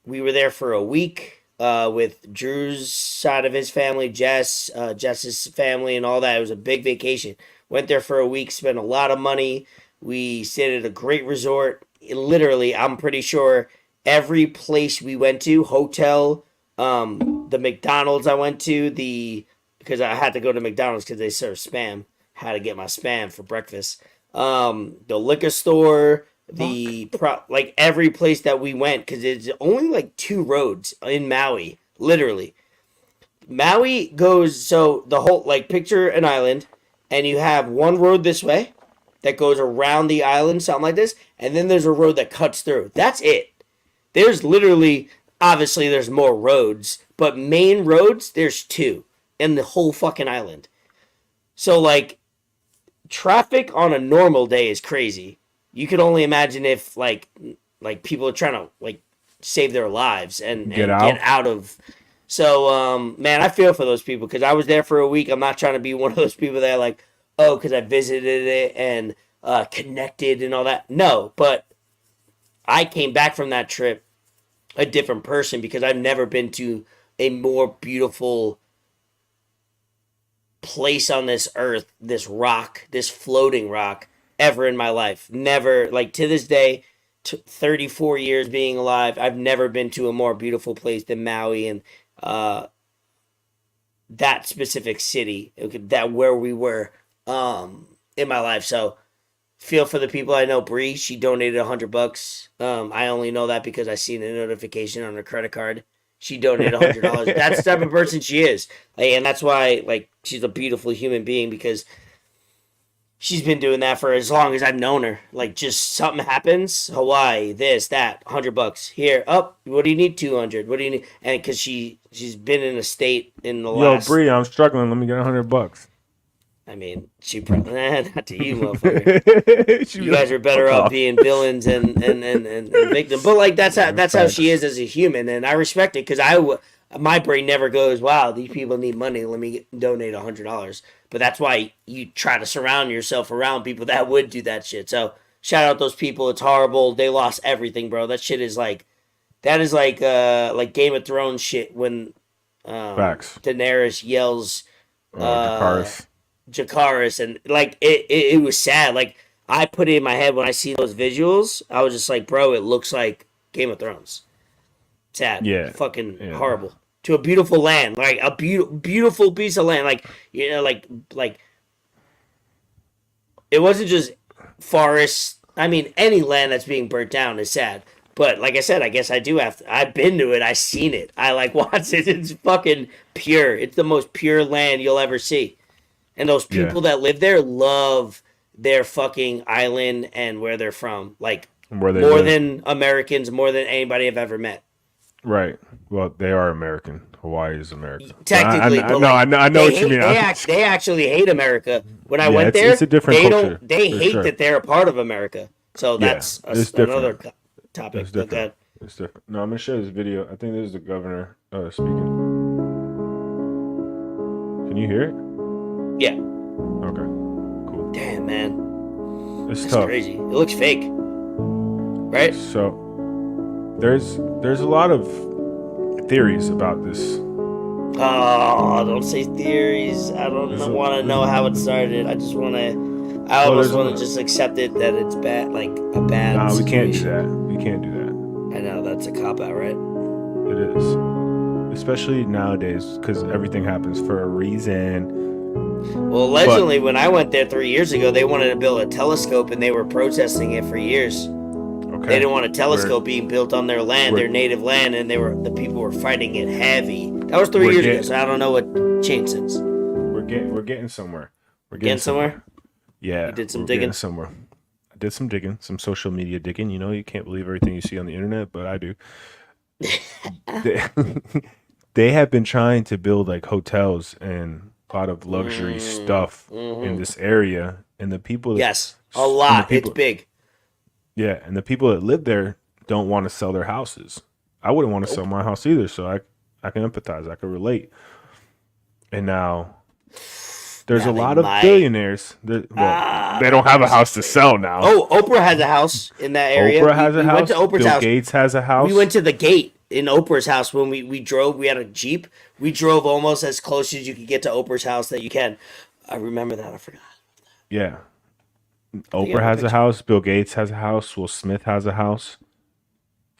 We were there for a week with Drew's side of his family, Jess's family, and all that. It was a big vacation. Went there for a week, spent a lot of money. We stayed at a great resort. Literally, I'm pretty sure every place we went to, hotel, the McDonald's I went to, because I had to go to McDonald's because they serve Spam. Had to get my Spam for breakfast. The liquor store, like every place that we went, because it's only like 2 roads in Maui, literally. Maui goes, so the whole, like, picture an island, and you have one road this way that goes around the island, something like this, and then there's a road that cuts through. That's it. There's literally, obviously there's more roads, but main roads, there's 2 in the whole fucking island. So, like, traffic on a normal day is crazy. You could only imagine if, like people are trying to, like, save their lives and get out of. So, man, I feel for those people because I was there for a week. I'm not trying to be one of those people that are like, oh, because I visited it and connected and all that. No, but I came back from that trip a different person because I've never been to a more beautiful place on this earth, this rock, this floating rock, ever in my life. Never, like, to this day, 34 years being alive, I've never been to a more beautiful place than Maui and that specific city, that where we were in my life. So feel for the people. I know Bree, she donated $100. I only know that because I seen a notification on her credit card. She donated $100. That's the type of person she is. And that's why, like, she's a beautiful human being because she's been doing that for as long as I've known her. Like, just something happens, Hawaii, this, that, $100 here. Up, what do you need? 200. What do you need? And because she's been in a state in the last. Yo, Bree, I'm struggling. Let me get $100. I mean, she probably not to you, motherfucker. You guys are better off being villains and victims. But, like, that's how she is as a human, and I respect it because my brain never goes, wow, these people need money. Let me donate $100. But that's why you try to surround yourself around people that would do that shit. So shout out those people. It's horrible. They lost everything, bro. That shit is like, that is like Game of Thrones shit when Daenerys yells Jakaris, and like it was sad. Like, I put it in my head when I see those visuals. I was just like, bro, it looks like Game of Thrones. Sad. Yeah. Fucking horrible. To a beautiful land, like a beautiful piece of land, like, you know, like it wasn't just forests. I mean, any land that's being burnt down is sad. But like I said, I guess I do have to. I've been to it. I've seen it. I like watched it. It's fucking pure. It's the most pure land you'll ever see. And those people that live there love their fucking island and where they're from. Like, more than Americans, more than anybody I've ever met. Right. Well, they are American. Hawaii is America. Technically, I know what you mean. They actually hate America. When I went there, it's a different culture. They hate that they're a part of America. So that's another topic. It's different. It's different. No, I'm gonna show this video. I think this is the governor speaking. Can you hear it? Yeah. Okay. Cool. Damn, man. It's That's tough. Crazy. It looks fake. Right? So there's a lot of theories about this. Oh, don't say theories. I don't want to know how it started. I just want to. I almost want to just accept it that it's bad, like a bad. Nah, situation. We can't do that. We can't do that. I know that's a cop out, right? It is, especially nowadays, because everything happens for a reason. Well, allegedly, when I went there 3 years ago, they wanted to build a telescope, and they were protesting it for years. Okay. They didn't want a telescope being built on their land, their native land, and the people were fighting it heavy. That was 3 years ago, so I don't know what changed since. We're getting somewhere. We're getting somewhere. Yeah, you did some digging somewhere. I did some digging, some social media digging. You know, you can't believe everything you see on the internet, but I do. They have been trying to build like hotels and a lot of luxury stuff in this area, and the people. Yes, a lot. It's big. Yeah, and the people that live there don't want to sell their houses. I wouldn't want to sell my house either, so I can empathize. I can relate. And now there's a lot of billionaires that they don't have a house to sell now. Oh, Oprah has a house in that area. Oprah has a house. Went to Oprah's house. Bill Gates has a house. We went to the gate in Oprah's house when we drove. We had a Jeep. We drove almost as close as you could get to Oprah's house that you can. I remember that. I forgot. Yeah. Oprah has a house. Bill Gates has a house. Will Smith has a house.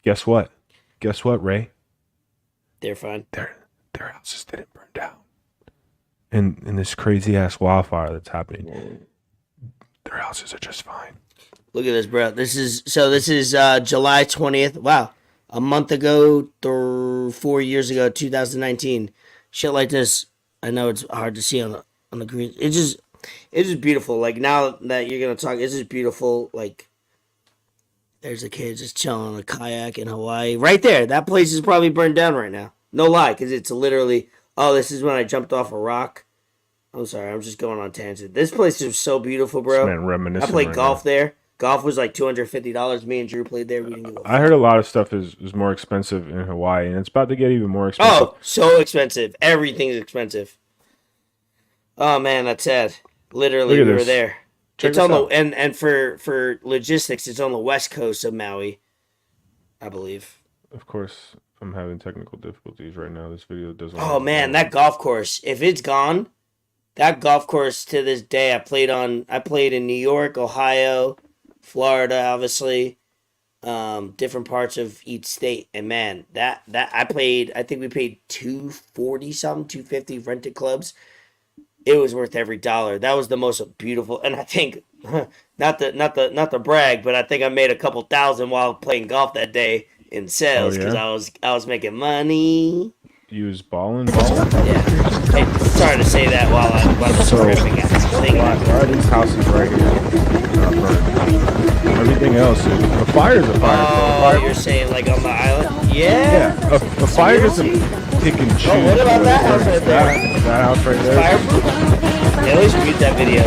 Guess what? Guess what, Ray? They're fine. Their houses didn't burn down. In this crazy ass wildfire that's happening, their houses are just fine. Look at this, bro. This is July 20th. Wow, a month ago, 4 years ago, 2019. Shit like this. I know it's hard to see on the green. It's just beautiful. Like, now that you're gonna talk, it's just beautiful. Like, there's a kid just chilling on a kayak in Hawaii. Right there. That place is probably burned down right now. No lie, because it's literally, oh, this is when I jumped off a rock. I'm sorry, I'm just going on tangent. This place is so beautiful, bro. Man, reminiscing. I played golf there. Golf was like $250. Me and Drew played there. I heard a lot of stuff is more expensive in Hawaii, and it's about to get even more expensive. Oh, so expensive. Everything's expensive. Oh, man, that's sad. Literally, we were there. It's on the and for logistics, it's on the west coast of Maui, I believe. Of course, I'm having technical difficulties right now. This video doesn't. Oh man, that golf course! If it's gone, that golf course to this day, I played in New York, Ohio, Florida, obviously, different parts of each state, and man, that I played. I think we paid $240 something, $250 rented clubs. It was worth every dollar. That was the most beautiful, and I think not to brag, but I think I made a couple thousand while playing golf that day in sales because I was making money. You was balling. Yeah. Hey, sorry to say that while I'm ripping it. Why are these houses right here? Everything else, a fire's a fire. Oh, you're saying like on the island? Yeah. Yeah. A fire doesn't pick and choose. Oh, what about that house right there? That house right there. Fireproof? Yeah, at least read that video.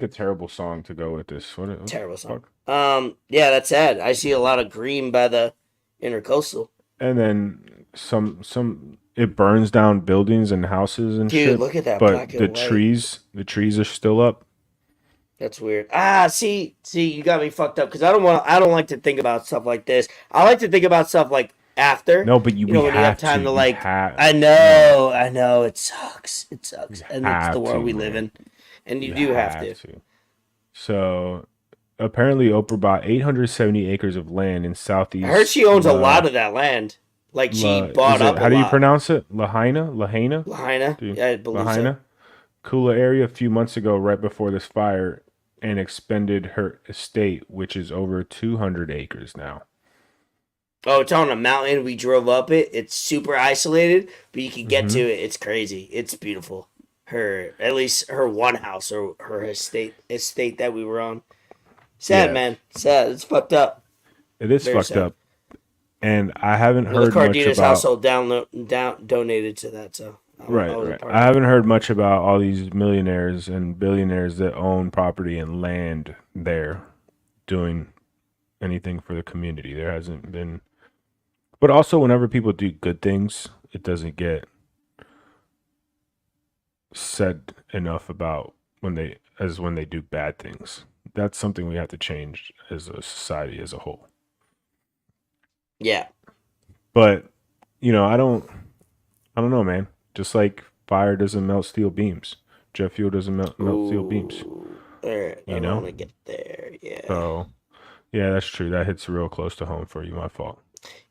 A terrible song to go with this. What terrible song. Yeah, that's sad. I see a lot of green by the intercoastal. And then some it burns down buildings and houses and shit. Dude, look at that. But the trees are still up. That's weird. See, you got me fucked up because I don't like to think about stuff like this. I like to think about stuff like after. No, but when you have time to like. I know. It sucks. And it's the world we live in. And you do have to. So, apparently, Oprah bought 870 acres of land in southeast. I heard she owns a lot of that land. Like, she bought up a lot. How do you pronounce it? Lahaina? Lahaina? Yeah, I believe Lahaina? So. Kula area a few months ago, right before this fire, and expended her estate, which is over 200 acres now. Oh, it's on a mountain. We drove up it. It's super isolated, but you can get to it. It's crazy. It's beautiful. At least her one house or her estate that we were on. Sad, man. Sad. It's fucked up. It is very fucked sad. Up. And I haven't heard much about... household donated to that, so... Right. I haven't heard much about all these millionaires and billionaires that own property and land there doing anything for the community. There hasn't been... But also, whenever people do good things, it doesn't get said enough about when they do bad things. That's something we have to change as a society as a whole. Yeah. But, I don't know, man. Just like fire doesn't melt steel beams. Jet fuel doesn't melt steel beams. I want to get there. Yeah. So, yeah, that's true. That hits real close to home for you. My fault.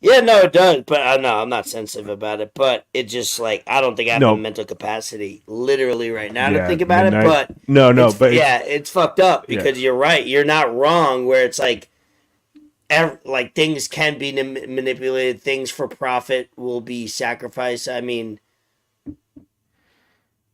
Yeah, no, it does. But I'm not sensitive about it. But it just like I don't think I have the mental capacity literally right now to think about it. But it's fucked up because you're right. You're not wrong. Where it's like things can be manipulated. Things for profit will be sacrificed. I mean,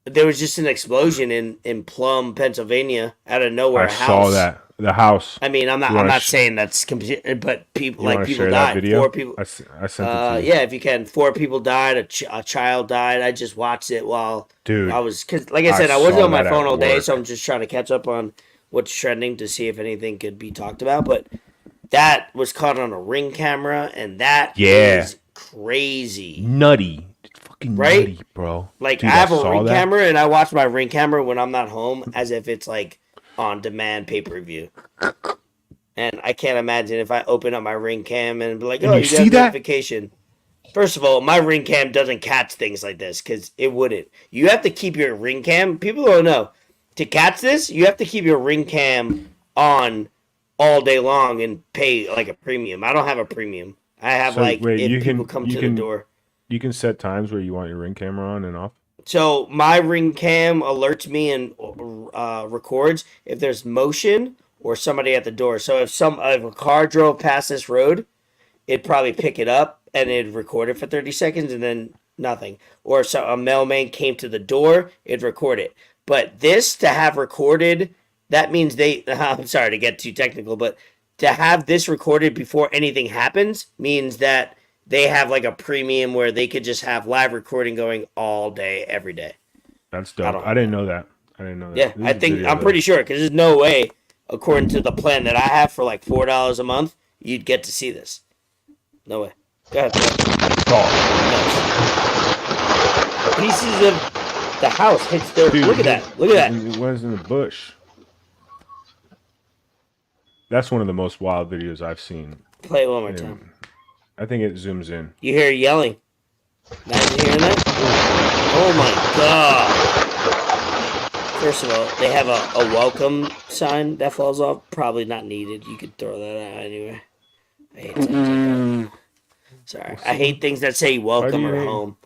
there was just an explosion in Plum, Pennsylvania, out of nowhere. I saw that. The house. I mean, I'm not saying that's complete, but people died. Video? 4 people. I sent it to you. Yeah, if you can. 4 people died. A child died. I just watched it while I was, because like I said, I wasn't on my phone all day, so I'm just trying to catch up on what's trending to see if anything could be talked about. But that was caught on a Ring camera, and that is crazy, nutty. Right, nutty, bro. Like, dude, I have a Ring camera, and I watch my Ring camera when I'm not home, as if it's like on demand pay-per-view. And I can't imagine if I open up my Ring cam and be like, "Oh, you got a notification." First of all, my Ring cam doesn't catch things like this because it wouldn't. You have to keep your Ring cam. People don't know, to catch this, you have to keep your Ring cam on all day long and pay like a premium. I don't have a premium. I have if people come to the door. You can set times where you want your Ring camera on and off. So my Ring cam alerts me and records if there's motion or somebody at the door. So if a car drove past this road, it'd probably pick it up and it'd record it for 30 seconds and then nothing. Or so a mailman came to the door, it'd record it. But this to have recorded, that means I'm sorry to get too technical, but to have this recorded before anything happens means that they have like a premium where they could just have live recording going all day, every day. That's dope. I didn't know that. Yeah, I'm pretty sure because there's no way, according to the plan that I have for like $4 a month, you'd get to see this. No way. Go ahead. Pieces of the house hits their. Dude, look at that. Look at that. It was in the bush. That's one of the most wild videos I've seen. Play it one more time. I think it zooms in. You hear yelling. Imagine hearing that. Oh my god. First of all, they have a welcome sign that falls off. Probably not needed. You could throw that out anyway. I hate things like that. Sorry. I hate things that say welcome or home.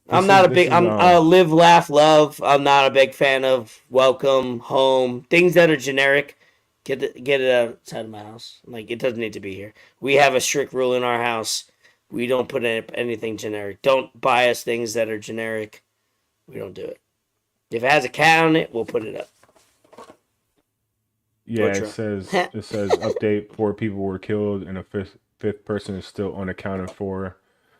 I'm live, laugh, love. I'm not a big fan of welcome, home. Things that are generic. Get it outside of my house. Like, it doesn't need to be here. We have a strict rule in our house. We don't put anything generic. Don't buy us things that are generic. We don't do it. If it has a cat on it, we'll put it up. Yeah, it says update: 4 people were killed and a fifth person is still unaccounted for.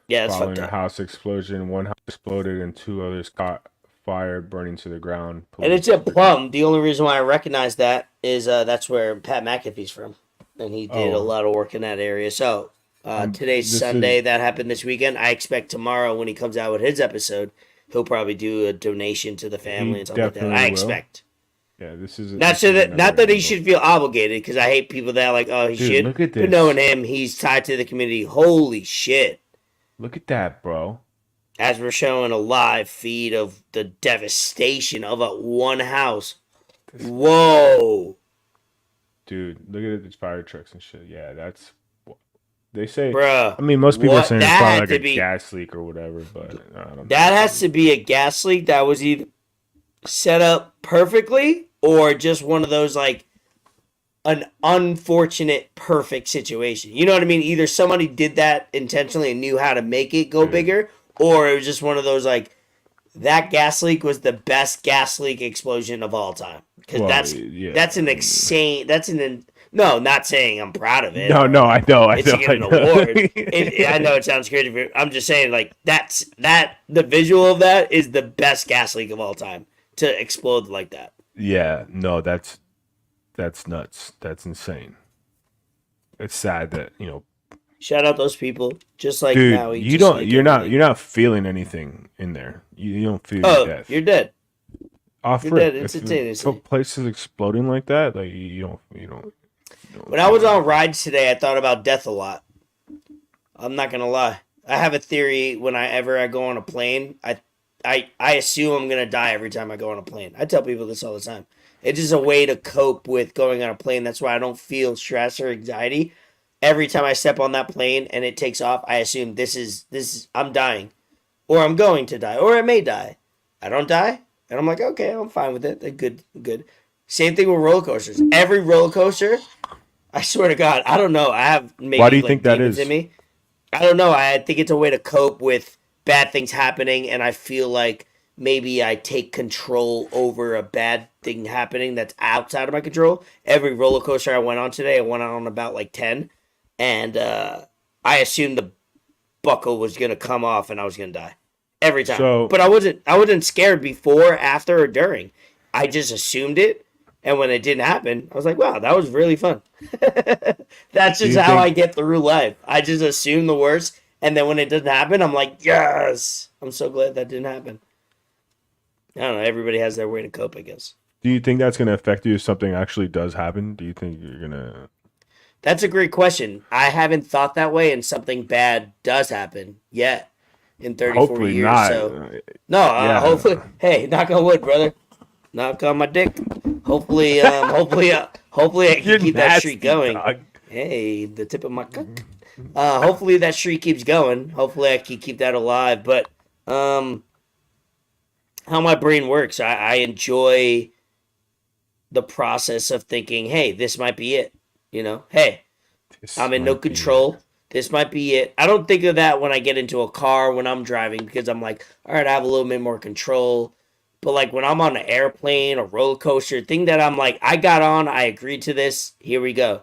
Yeah, that's following a house explosion. 1 house exploded and 2 others caught fire, burning to the ground. And it's at Plum. The only reason why I recognize that is that's where Pat McAfee's from, and he did a lot of work in that area. So today's Sunday. That happened this weekend. I expect tomorrow when he comes out with his episode, he'll probably do a donation to the family and something like that. I expect. Yeah, this is not that he should feel obligated, because I hate people that are like, oh, he should. Look at this. But knowing him, he's tied to the community. Holy shit! Look at that, bro. As we're showing a live feed of the devastation of one house. Whoa. Dude, look at the fire trucks and shit. Yeah, that's... They say... Bruh, I mean, most people are saying it's probably like a gas leak or whatever, but I don't know. That has to be a gas leak that was either set up perfectly or just one of those, like, an unfortunate perfect situation. You know what I mean? Either somebody did that intentionally and knew how to make it go bigger, or it was just one of those, like, that gas leak was the best gas leak explosion of all time. Because that's an insane... No, not saying I'm proud of it. No, I know. It's to get an award. I know it sounds crazy. I'm just saying, like, the visual of that is the best gas leak of all time. To explode like that. Yeah, no, that's nuts. That's insane. It's sad that, shout out those people. Just like dude, Maui. You're not feeling anything in there. You don't feel death. You're dead. off You're rip. dead If the instantaneously. place is exploding like that, like you don't When I was on rides today, I thought about death a lot. I'm not gonna lie. I have a theory. Whenever I go on a plane, I assume I'm gonna die every time I go on a plane. I tell people this all the time. It's just a way to cope with going on a plane. That's why I don't feel stress or anxiety. Every time I step on that plane and it takes off, I assume this is I'm dying, or I'm going to die, or I may die. I don't die, and I'm like, okay, I'm fine with it. They're good, good. Same thing with roller coasters. Every roller coaster, I swear to God, I don't know. I have maybe Why do you like think that demons is? in me. I don't know. I think it's a way to cope with bad things happening, and I feel like maybe I take control over a bad thing happening that's outside of my control. Every roller coaster I went on today, I went on about like 10, and I assumed the buckle was gonna come off and I was gonna die every time. So, But I wasn't scared before, after, or during. I just assumed it, and when it didn't happen, I was like, wow, that was really fun. That's do just you how I think get through life. I just assume the worst, and then when it doesn't happen, I'm like, yes, I'm so glad that didn't happen. I don't know. Everybody has their way to cope, I guess. do you think that's going to affect you if something actually does happen? Do you think you're going to That's a great question. I haven't thought that way, and something bad does happen yet in 34 hopefully years. not? So, no, Yeah. hopefully, hey, knock on wood, brother. Knock on my dick. Hopefully, hopefully I You're can keep that streak nasty, going. dog. Hey, the tip of my cock. Hopefully that streak keeps going. Hopefully I can keep that alive. But how my brain works, I enjoy the process of thinking, hey, this might be it. Hey, This I'm in no might be control. This might be it. I don't think of that when I get into a car when I'm driving, because I'm like, all right, I have a little bit more control. But like when I'm on an airplane or roller coaster, thing that I'm like, I got on, I agreed to this. Here we go.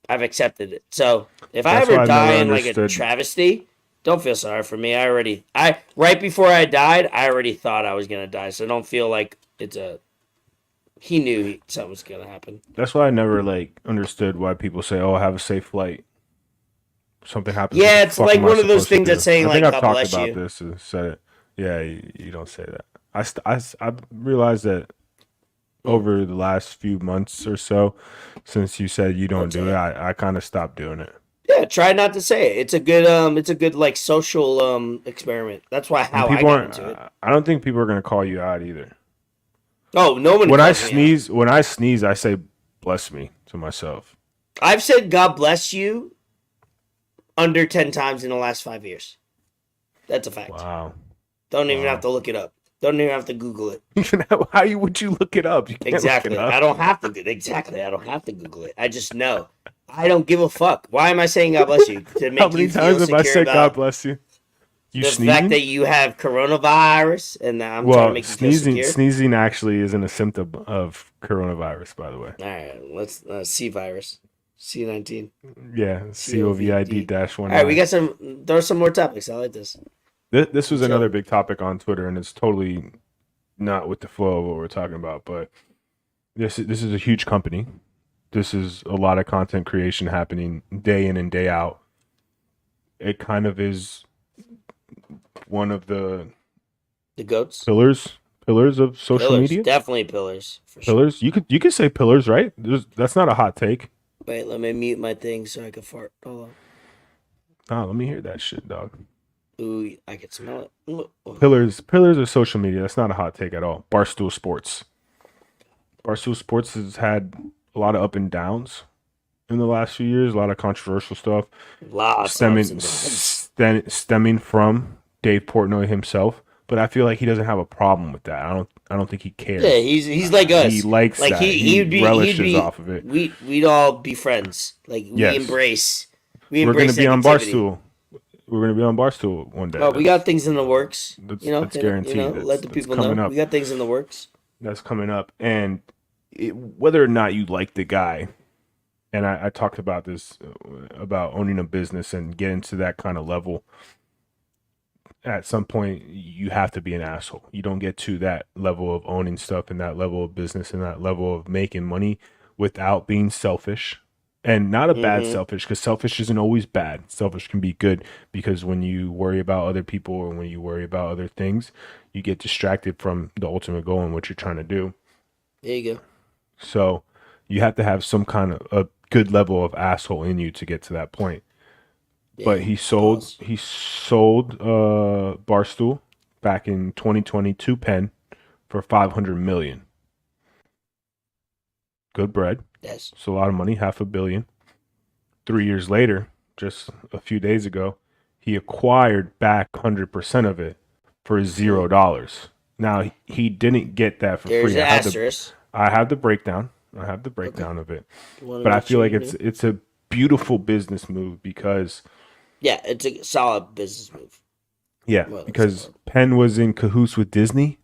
I've accepted it. So if I That's why ever I've die never in like a understood. travesty, don't feel sorry for me. I right before I died, I already thought I was gonna die. So don't feel like it's a. He knew something was gonna happen. That's why I never like understood why people say, "Oh, have a safe flight." Something happens. Yeah, What the it's fuck like am I one of those supposed to things do? that's saying I think like I've God talked bless about you. this and said it. Yeah, you don't say that. I realized that over the last few months or so, since you said you don't Don't do say it, it. I kind of stopped doing it. Yeah, try not to say it. It's a good like social experiment. That's why And how I people got aren't. into it. I don't think people are gonna call you out either. Oh, no one calls me out. When I sneeze, I say "bless me" to myself. I've said God bless you under 10 times in the last 5 years. That's a fact. Wow. Don't even have Wow. to look it up. Don't even have to Google it. Would you look it up? You can't Exactly. look it up. I don't have to. Exactly. I don't have to Google it. I just know. I don't give a fuck. Why am I saying God bless you? To make How many you feel times have I secure said "God about bless you"? You the sneezing? fact that you have coronavirus, and I'm trying to Well, make you feel secure. sneezing actually isn't a symptom of coronavirus, by the way. All right. Let's C virus. C19. Yeah, COVID-19-19. All right. We got some. There's some more topics. I like this. This was So- another big topic on Twitter, and it's totally not with the flow of what we're talking about. But this is a huge company. This is a lot of content creation happening day in and day out. It kind of is one of the The goats. pillars of social Pillars. media. Definitely pillars. For sure. Pillars. You could say pillars, right? That's not a hot take. Wait, let me mute my thing so I can fart. Hold on. Let me hear that shit, dog. Ooh, I can smell it. Ooh. Pillars of social media. That's not a hot take at all. Barstool Sports has had a lot of up and downs in the last few years. A lot of controversial stuff Lots of ups and downs. stemming from Dave Portnoy himself. But I feel like he doesn't have a problem with that. I don't think he cares. Yeah, he's like us. He likes like that. He'd be, relishes he'd be, off of it. We'd all be friends. Like we Yes. embrace. We're going to be on negativity. Barstool. We're going to be on Barstool one day. Oh, we got things in the works. That's Let the people coming know. up. We got things in the works. That's coming up. And whether or not you like the guy, and I talked about this, about owning a business and getting to that kind of level, at some point you have to be an asshole. You don't get to that level of owning stuff and that level of business and that level of making money without being selfish And not a bad selfish, because selfish isn't always bad. Selfish can be good, because when you worry about other people or when you worry about other things, you get distracted from the ultimate goal and what you're trying to do. There you go. So you have to have some kind of a good level of asshole in you to get to that point. Yeah, but he sold Barstool back in 2020 to Penn for $500 million. Good bread. Yes. It's a lot of money, $500 million. 3 years later, just a few days ago, he acquired back 100% of it for $0. Now, he didn't get that for There's free. An asterisk. I have the breakdown. Of it. But I feel like it's a beautiful business move because... Yeah, it's a solid business move. Yeah, because Penn was in cahoots with Disney.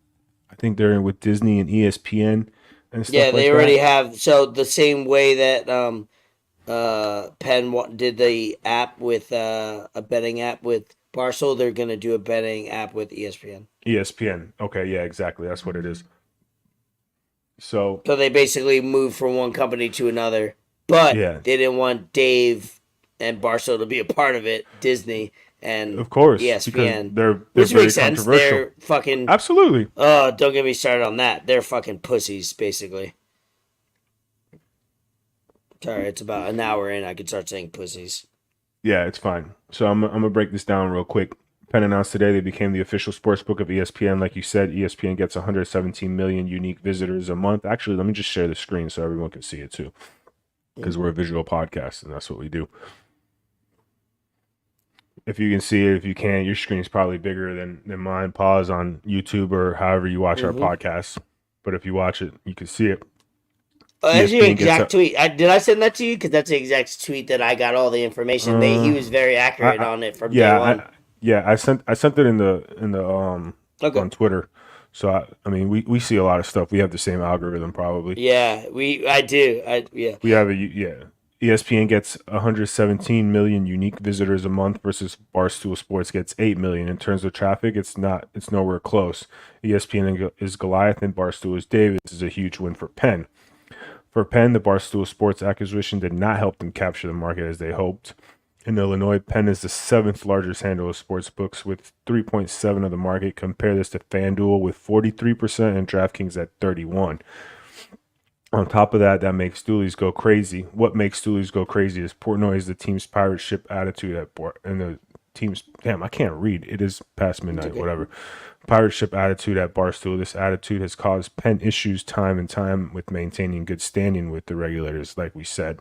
I think they're in with Disney and ESPN and stuff like that. Yeah, they already have... So the same way that Penn did the app with a betting app with Barstool, they're going to do a betting app with ESPN. ESPN. Okay, yeah, exactly. That's what it is. So they basically moved from one company to another, but they didn't want Dave and Barstool to be a part of it. Disney and of course ESPN, they're which very makes sense. They're fucking absolutely. Don't get me started on that. They're fucking pussies, basically. Sorry, it's about an hour in. I could start saying pussies. Yeah, it's fine. So I'm gonna break this down real quick. Penn announced today they became the official sportsbook of ESPN. Like you said, ESPN gets 117 million unique visitors a month. Actually, let me just share the screen so everyone can see it too, because we're a visual podcast and that's what we do. If you can see it, if you can't, your screen's probably bigger than mine. Pause on YouTube or however you watch our podcast. But if you watch it, you can see it. That's your exact tweet. Did I send that to you? Because that's the exact tweet that I got all the information. He was very accurate on it from day one. I sent it in the on Twitter. So I mean we see a lot of stuff. We have the same algorithm probably. Yeah, I do. We have ESPN gets 117 million unique visitors a month versus Barstool Sports gets 8 million. In terms of traffic, it's nowhere close. ESPN is Goliath and Barstool is David. This is a huge win for Penn. For Penn, the Barstool Sports acquisition did not help them capture the market as they hoped. In Illinois, Penn is the 7th largest handle of sports books with 3.7% of the market. Compare this to FanDuel with 43% and DraftKings at 31%. On top of that makes Stoolies go crazy. What makes Stoolies go crazy is Portnoy is the team's pirate ship attitude and the team's... Damn, I can't read. It is past midnight, whatever. Pirate ship attitude at Barstool. This attitude has caused Penn issues time and time with maintaining good standing with the regulators, like we said.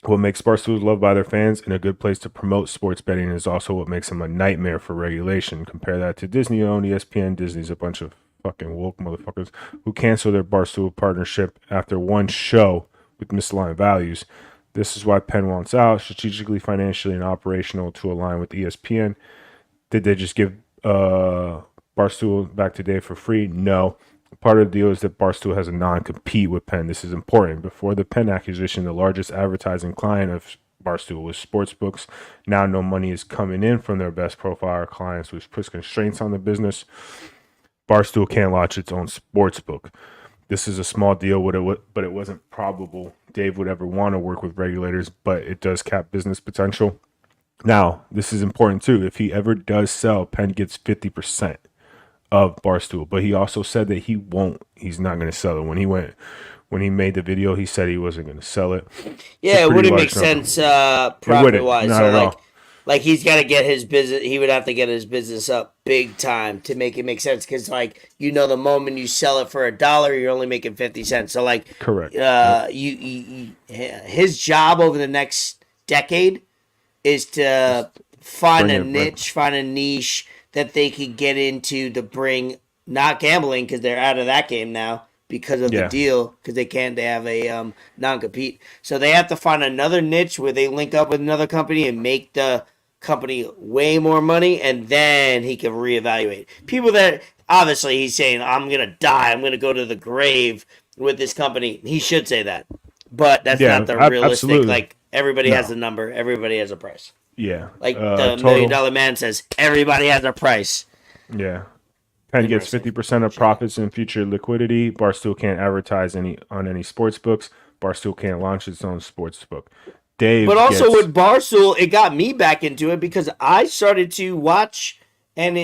What makes Barstool loved by their fans and a good place to promote sports betting is also what makes them a nightmare for regulation. Compare that to Disney-owned ESPN. Disney's a bunch of fucking woke motherfuckers who cancel their Barstool partnership after one show with misaligned values. This is why Penn wants out, strategically, financially, and operational to align with ESPN. Did they just give Barstool back to Dave for free? No. Part of the deal is that Barstool has a non-compete with Penn. This is important. Before the Penn acquisition, the largest advertising client of Barstool was sportsbooks. Now no money is coming in from their best profile clients, which puts constraints on the business. Barstool can't launch its own sportsbook. This is a small deal, but it wasn't probable Dave would ever want to work with regulators, but it does cap business potential. Now, this is important too. If he ever does sell, Penn gets 50% of Barstool, but he also said that he's not going to sell it. When he made the video, he said he wasn't going to sell it. Yeah, it wouldn't make sense profit-wise. So like he's got to get his business, he would have to get his business up big time to make it make sense. Because the moment you sell it for $1, you're only making 50 cents. So correct. His job over the next decade is to find a niche that they could get into to bring, not gambling because they're out of that game now because of the deal, because they have a non-compete. So they have to find another niche where they link up with another company and make the company way more money, and then he can reevaluate. People that, obviously he's saying, I'm going to die, I'm going to go to the grave with this company. He should say that. But that's not the realistic, absolutely. Everybody has a number, everybody has a price. Yeah. The $1 Million Man says, everybody has a price. Yeah. Penn gets 50% of profits in future liquidity. Barstool can't advertise on any sports books. Barstool can't launch its own sports book. Dave, but also with Barstool, it got me back into it because I started to watch and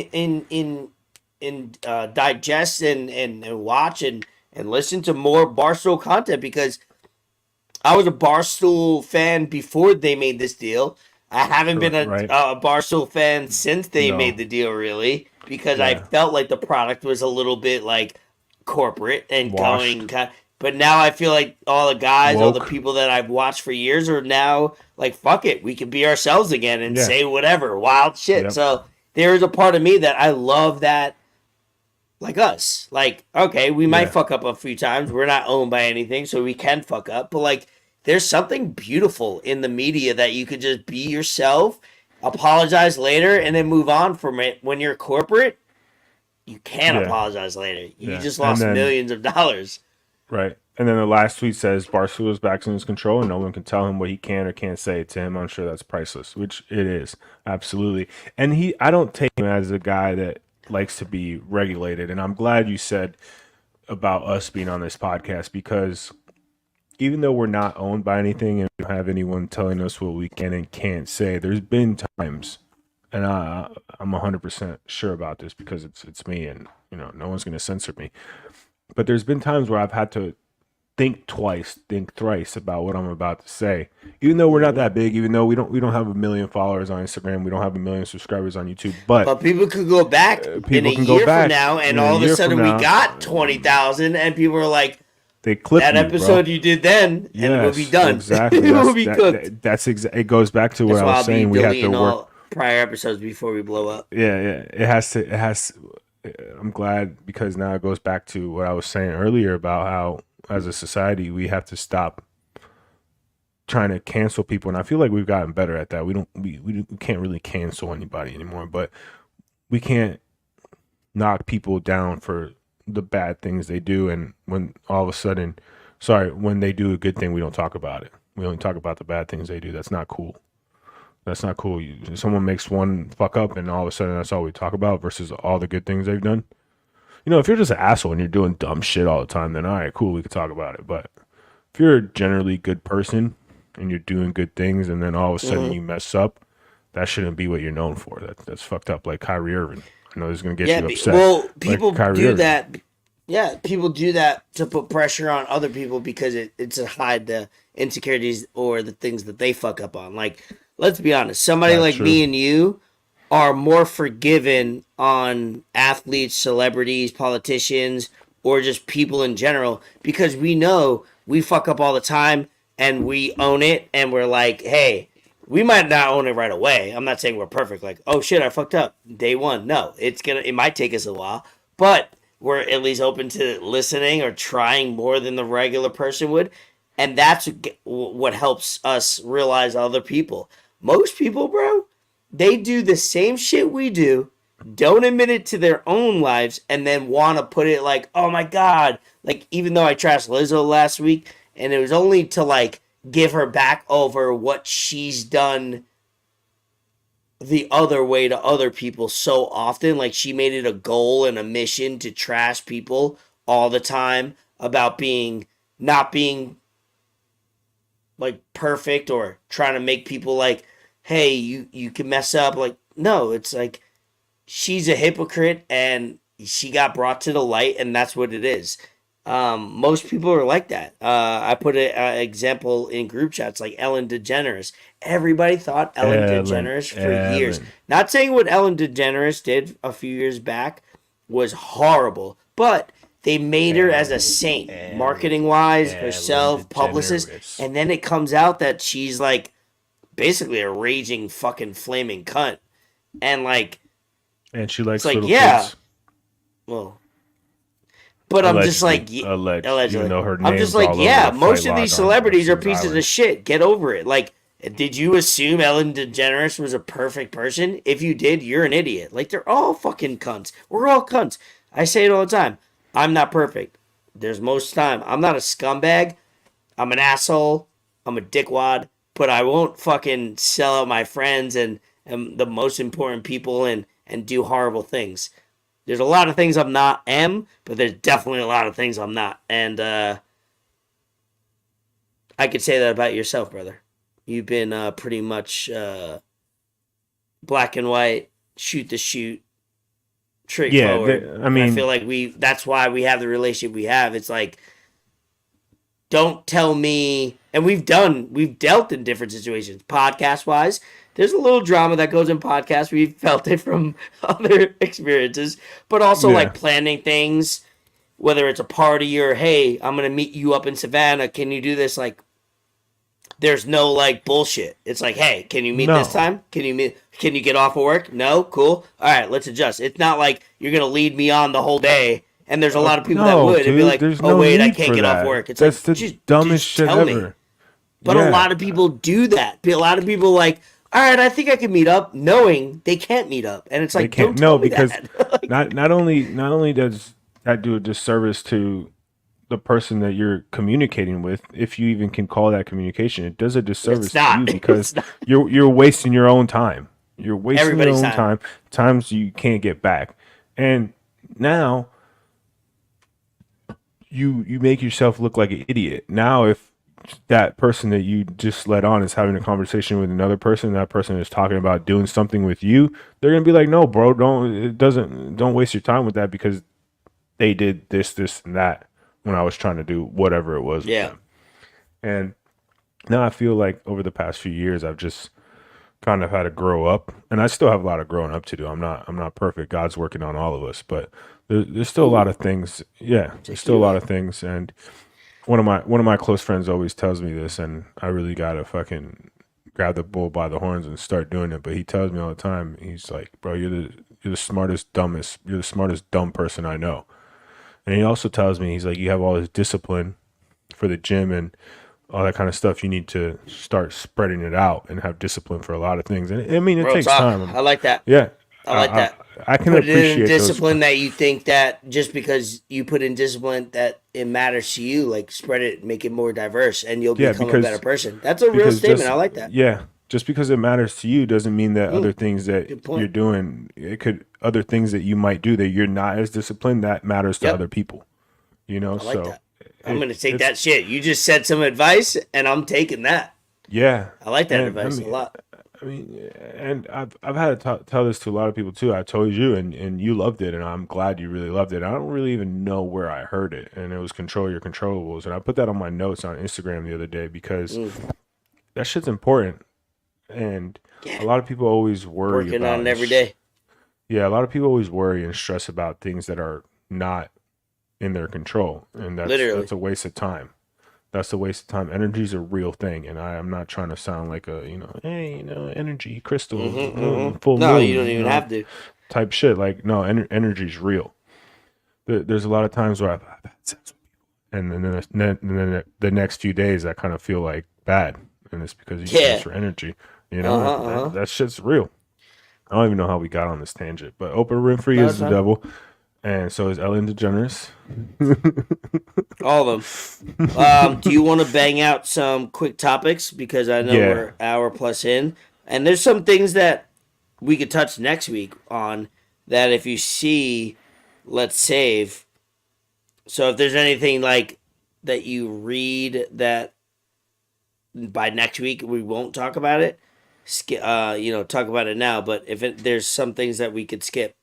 digest and watch and listen to more Barstool content because I was a Barstool fan before they made this deal. I haven't been a Barstool fan since they made the deal, really, because I felt like the product was a little bit like corporate and going. But now I feel like all the guys, all the people that I've watched for years are now like, fuck it, we can be ourselves again and say whatever, wild shit. Yep. So there is a part of me that I love that, like us. Like, okay, we might fuck up a few times. We're not owned by anything, so we can fuck up. But like, there's something beautiful in the media that you could just be yourself, apologize later, and then move on from it. When you're corporate, you can't apologize later. You just lost millions of dollars. Right. And then the last tweet says, Barstool is back in his control and no one can tell him what he can or can't say to him. I'm sure that's priceless, which it is. Absolutely. And I don't take him as a guy that likes to be regulated. And I'm glad you said about us being on this podcast, because even though we're not owned by anything and we don't have anyone telling us what we can and can't say, there's been times, and I'm 100% sure about this because it's me and, you know, no one's going to censor me. But there's been times where I've had to think twice, think thrice about what I'm about to say. Even though we're not that big, even though we don't have 1 million followers on Instagram, we don't have 1 million subscribers on YouTube. But people could go back in a year from now, and all of a sudden we got 20,000, and people are like, they clip that episode you did then, and it will be done. Exactly. It will be cooked. It goes back to what I was saying. We have to work prior episodes before we blow up. Yeah. It has. I'm glad, because now it goes back to what I was saying earlier about how, as a society, we have to stop trying to cancel people, and I feel like we've gotten better at that. We can't really cancel anybody anymore, but we can't knock people down for the bad things they do, and when all of a sudden, when they do a good thing, we don't talk about it. We only talk about the bad things they do. That's not cool. That's not cool. Someone makes one fuck up and all of a sudden that's all we talk about versus all the good things they've done. You know, if you're just an asshole and you're doing dumb shit all the time, then all right, cool, we could talk about it. But if you're a generally good person and you're doing good things and then all of a sudden you mess up, that shouldn't be what you're known for. That's fucked up. Like Kyrie Irving. I know this is going to get you upset. Well, people do that. Yeah, people do that to put pressure on other people because it's to hide the insecurities or the things that they fuck up on. Like, let's be honest, somebody like me and you are more forgiven on athletes, celebrities, politicians, or just people in general because we know we fuck up all the time and we own it, and we're like, hey, we might not own it right away. I'm not saying we're perfect. Like, oh shit, I fucked up day one. No, it might take us a while, but we're at least open to listening or trying more than the regular person would. And that's what helps us realize other people. Most people, bro, they do the same shit we do, don't admit it to their own lives, and then want to put it like, oh my God. Like, even though I trashed Lizzo last week, and it was only to like give her back over what she's done the other way to other people so often. Like, she made it a goal and a mission to trash people all the time about not being like perfect or trying to make people like, hey, you can mess up. Like, no, it's like she's a hypocrite and she got brought to the light, and that's what it is. Most people are like that. I put an example in group chats like Ellen DeGeneres. Everybody thought Ellen DeGeneres for years. Not saying what Ellen DeGeneres did a few years back was horrible, but they made her as a saint, marketing-wise, herself, publicist, and then it comes out that she's like basically a raging fucking flaming cunt, and like, and she likes like little kids. Well. But I'm just like, allegedly. Even though her I'm just like, most of these celebrities are pieces of shit. Get over it. Like, did you assume Ellen DeGeneres was a perfect person? If you did, you're an idiot. Like, they're all fucking cunts. We're all cunts. I say it all the time. I'm not perfect. There's most time. I'm not a scumbag. I'm an asshole. I'm a dickwad. But I won't fucking sell out my friends and the most important people and do horrible things. There's a lot of things I'm not but there's definitely a lot of things I'm not. And I could say that about yourself, brother. You've been pretty much black and white, shoot the shoot, straightforward. Yeah, I mean, and I feel like that's why we have the relationship we have. It's like, don't tell me, and we've dealt in different situations, podcast wise. There's a little drama that goes in podcasts. We've felt it from other experiences, but also like planning things, whether it's a party or, hey, I'm going to meet you up in Savannah. Can you do this? Like, there's no like bullshit. It's like, hey, can you meet this time? Can you get off of work? No? Cool. All right, let's adjust. It's not like you're going to lead me on the whole day. And there's a lot of people that would. It'd be like, wait, I can't get off work. It's that's like, the dumbest shit ever. But a lot of people do that. A lot of people like, all right, I think I can meet up, knowing they can't meet up. And it's like, don't tell me because that. not only does that do a disservice to the person that you're communicating with, if you even can call that communication, it does a disservice to you because you're wasting your own time. You're wasting Everybody's your own times you can't get back. And now you make yourself look like an idiot. Now if that person that you just let on is having a conversation with another person, that person is talking about doing something with you, they're gonna be like, no, bro, don't waste your time with that because they did this, and that when I was trying to do whatever it was with them. And now I feel like over the past few years I've just kind of had to grow up, and I still have a lot of growing up to do. I'm not perfect. God's working on all of us, but there's still a lot of things. Yeah, there's still a lot of things. And one of my close friends always tells me this, and I really gotta fucking grab the bull by the horns and start doing it. But he tells me all the time, he's like, bro, you're the smartest dumb person I know. And he also tells me, he's like, you have all this discipline for the gym and all that kind of stuff. You need to start spreading it out and have discipline for a lot of things. And I mean, it takes time. I like that. Yeah. I like that. I can appreciate discipline that you think that just because you put in discipline that it matters to you, like spread it, make it more diverse, and you'll become a better person. That's a real statement. I like that. Yeah. Just because it matters to you doesn't mean that other things that you're doing, other things that you might do that you're not as disciplined, that matters to other people. You know, I like that. I'm going to take that shit. You just said some advice, and I'm taking that. Yeah. I like that advice a lot. I mean, and I've had to tell this to a lot of people too. I told you, and you loved it, and I'm glad you really loved it. I don't really even know where I heard it, and it was Control Your Controllables, and I put that on my notes on Instagram the other day because that shit's important, and a lot of people always worry working on it every day. Yeah, a lot of people always worry and stress about things that are not in their control, and that's a waste of time. That's a waste of time. Energy is a real thing, and I'm not trying to sound like a energy crystal, full no, moon, you don't even have to type shit. Like no, energy is real. There's a lot of times where I've had sex with people, and then the next few days I kind of feel like bad, and it's because you use for energy. You know, that shit's real. I don't even know how we got on this tangent, but Oprah Winfrey is the devil. And so is Ellen DeGeneres. All of them. Do you want to bang out some quick topics? Because I know we're hour plus in. And there's some things that we could touch next week on that if you see, let's save. So if there's anything like that you read that by next week we won't talk about it, talk about it now. But if there's some things that we could skip.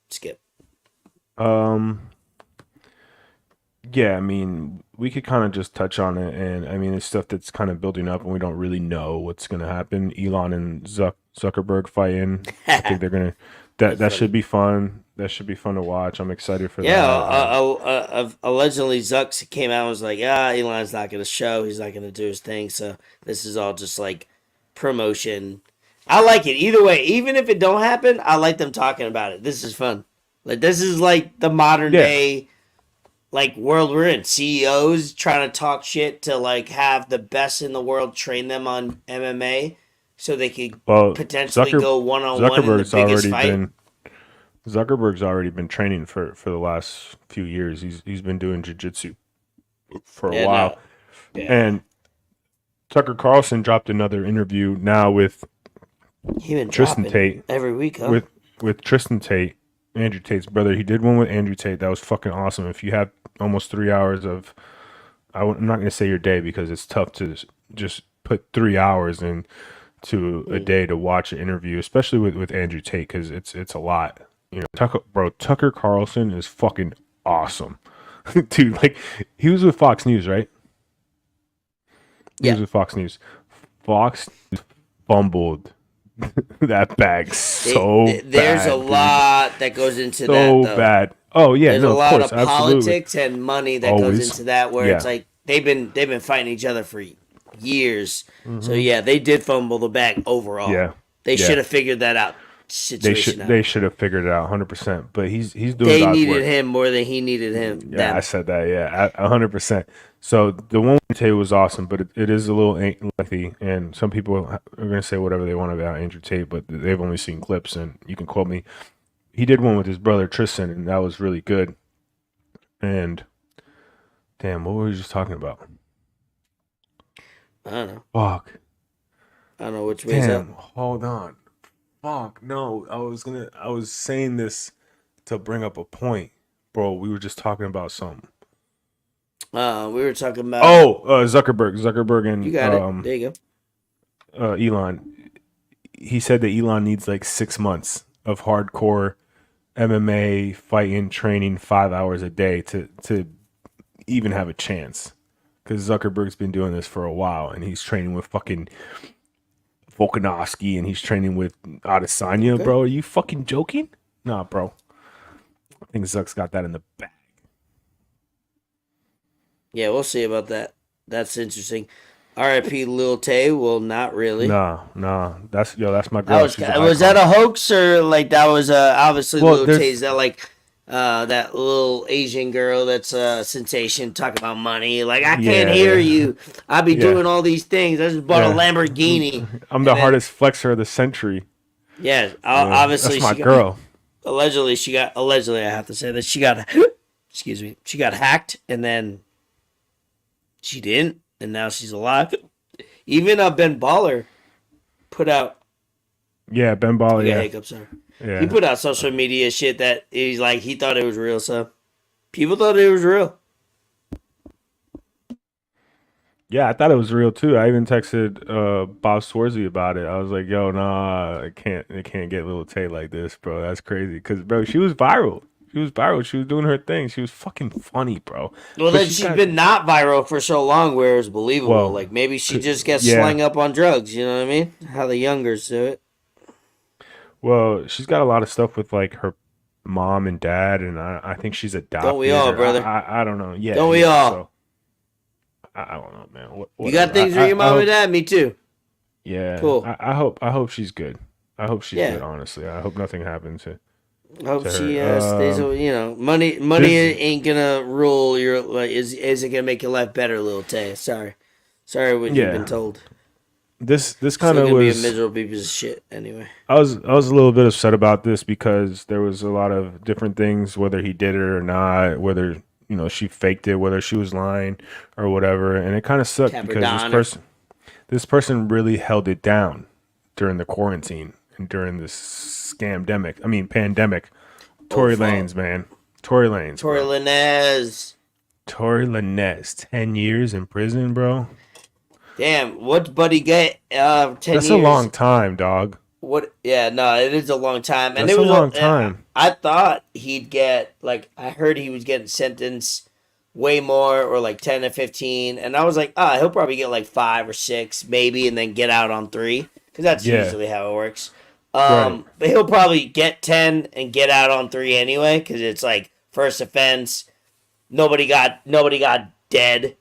Yeah, I mean, we could kind of just touch on it, and I mean, it's stuff that's kind of building up, and we don't really know what's going to happen. Elon and Zuckerberg fighting. I think they're gonna. That should be fun. That should be fun to watch. I'm excited for that. Yeah, allegedly Zuck came out and was like, Elon's not going to show. He's not going to do his thing. So this is all just like promotion. I like it either way. Even if it don't happen, I like them talking about it. This is fun. Like this is like the modern day like world we're in. CEOs trying to talk shit to like have the best in the world train them on MMA so they could potentially go one-on-one in the biggest fight. Zuckerberg's already been training for the last few years. He's been doing jiu-jitsu for a while. No. Yeah. And Tucker Carlson dropped another interview now with Tristan Tate every week, huh? With Tristan Tate, Andrew Tate's brother. He did one with Andrew Tate. That was fucking awesome. If you have almost 3 hours of I'm not going to say your day because it's tough to just put 3 hours into a day to watch an interview, especially with Andrew Tate, because it's a lot. You know, Tucker Carlson is fucking awesome, dude. Like he was with Fox News, right? He was with Fox News. Fox fumbled that bag so bad. There's a lot that goes into that. So bad. Oh yeah, there's no, a lot of course, of politics and money that goes into that. Where it's like they've been fighting each other for years. So yeah, they did fumble the bag overall. Yeah, they should have figured that out. They should have figured it out 100%. But he's doing. They needed him more than he needed him. Yeah, them. I said that. Yeah, 100%. So the one with Tate was awesome, but it is a little lengthy, and some people are going to say whatever they want about Andrew Tate, but they've only seen clips, and you can quote me. He did one with his brother Tristan, and that was really good. And damn, what were we just talking about? I don't know. Fuck. I don't know which way's up. Hold on. Fuck, no. I was saying this to bring up a point. Bro, we were just talking about something. We were talking about Zuckerberg and you got it. There you go. Elon. He said that Elon needs like 6 months of hardcore MMA fighting training 5 hours a day to even have a chance. Because Zuckerberg's been doing this for a while, and he's training with fucking Volkanovski, and he's training with Adesanya, bro. Are you fucking joking? Nah, bro. I think Zuck's got that in the bag. Yeah, we'll see about that. That's interesting. R.I.P. Lil Tay. Well, not really. Nah. That's my girl. Was that a hoax or like that was obviously Lil Tay? Is that like that little Asian girl that's a sensation talking about money? Like I can't hear you. I be doing all these things. I just bought a Lamborghini. I'm the hardest flexor of the century. Yeah, obviously that's my girl. Allegedly, I have to say that she got. Excuse me. She got hacked and then. She didn't, and now she's alive. Even Ben Baller put out. Yeah, Ben Baller. Yeah, hiccups. Sorry. Yeah, he put out social media shit that he's like he thought it was real. So people thought it was real. Yeah, I thought it was real too. I even texted Bob Swarzy about it. I was like, "Yo, nah, it can't get Lil Tay like this, bro. That's crazy." Because bro, she was viral. She was doing her thing. She was fucking funny, bro. Well, then she's been not viral for so long where it's believable. Well, like, maybe she just gets slang up on drugs. You know what I mean? How the youngers do it. Well, she's got a lot of stuff with, like, her mom and dad, and I think she's adopted. Don't we all, brother? I don't know. Yeah. Don't we all? So, I don't know, man. Whatever. You got things for your mom and dad? Me too. Yeah. Cool. I hope she's good. I hope she's good, honestly. I hope nothing happens to hope she stays. You know, money ain't gonna rule your. Like, is it gonna make your life better, Lil Tay? Sorry, what you've been told. This kind of was be a miserable piece of shit. Anyway, I was a little bit upset about this because there was a lot of different things, whether he did it or not, whether she faked it, whether she was lying or whatever, and it kind of sucked because this person really held it down during the quarantine and during this pandemic. Tory Lanez, man. Tory Lanez. Tory Lanez. 10 years in prison, bro. Damn, what's Buddy get? 10 That's years. A long time, dog. What? Yeah, no, it is a long time. That's a long time. I thought he'd get, like, I heard he was getting sentenced way more, or like 10 to 15, and I was like, he'll probably get like 5 or 6, maybe, and then get out on 3, because that's usually how it works. But he'll probably get 10 and get out on 3 anyway, because it's like first offense. Nobody got dead,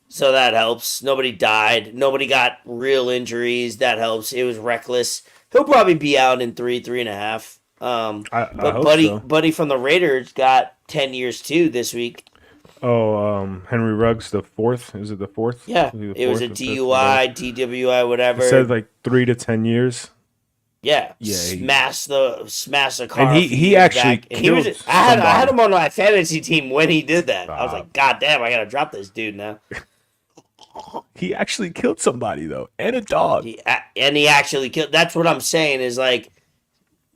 so that helps. Nobody died. Nobody got real injuries. That helps. It was reckless. He'll probably be out in 3.5. But Buddy from the Raiders got 10 years too this week. Henry Ruggs the 4th. Is it the 4th? Yeah, it was a DUI, DWI, whatever. It said like 3 to 10 years. Yeah, smash the car. And he actually killed somebody. I had him on my fantasy team when he did that. I was like, God damn, I gotta drop this dude now. He actually killed somebody though, and a dog. He actually killed. That's what I'm saying is like,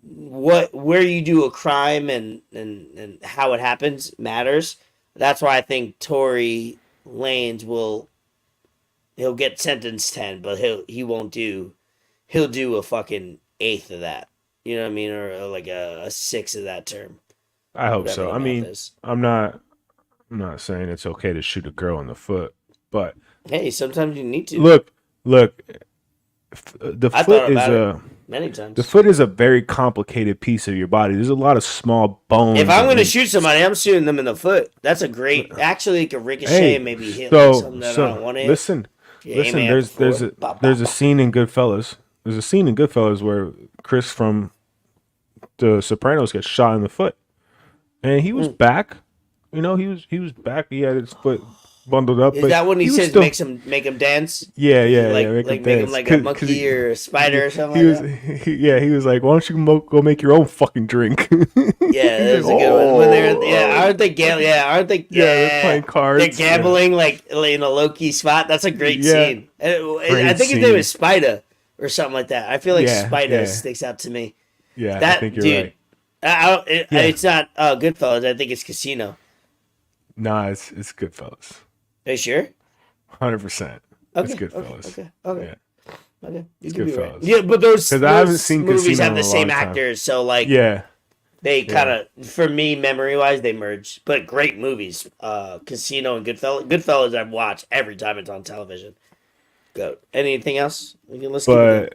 where you do a crime and how it happens matters. That's why I think Tory Lanes he'll get sentenced 10, but he'll do a fucking eighth of that. You know what I mean, or like a sixth of that term. I hope so. I mean, I'm not saying it's okay to shoot a girl in the foot, but hey, sometimes you need to. Look. The foot is many times. The foot is a very complicated piece of your body. There's a lot of small bones. If I'm going to shoot somebody, I'm shooting them in the foot. That's a great, actually, it could ricochet and maybe hit something that I don't want to hit. Listen. There's a scene in Goodfellas. There's a scene in Goodfellas where Chris from The Sopranos gets shot in the foot, and he was back. You know, he was back. He had his foot bundled up. Is that when he says still... make him dance? Yeah, make him like a monkey or a spider or something. He was like, "Why don't you go make your own fucking drink?" Yeah, that's a good one. When aren't they gambling? They're playing cards. They're gambling like in a low key spot. That's a great scene. I think his name is Spida or something like that. I feel like Spida sticks out to me. Yeah, I think you're right. It's not Goodfellas. I think it's Casino. Nah, it's Goodfellas. Are you sure? 100%. It's Goodfellas. Okay. It's Goodfellas. Right. Yeah, but those I haven't seen movies Casino have the same actors, so like they kind of, for me, memory wise, they merge. But great movies, Casino and Goodfellas. Goodfellas I've watched every time it's on television. Go. Anything else we can listen to?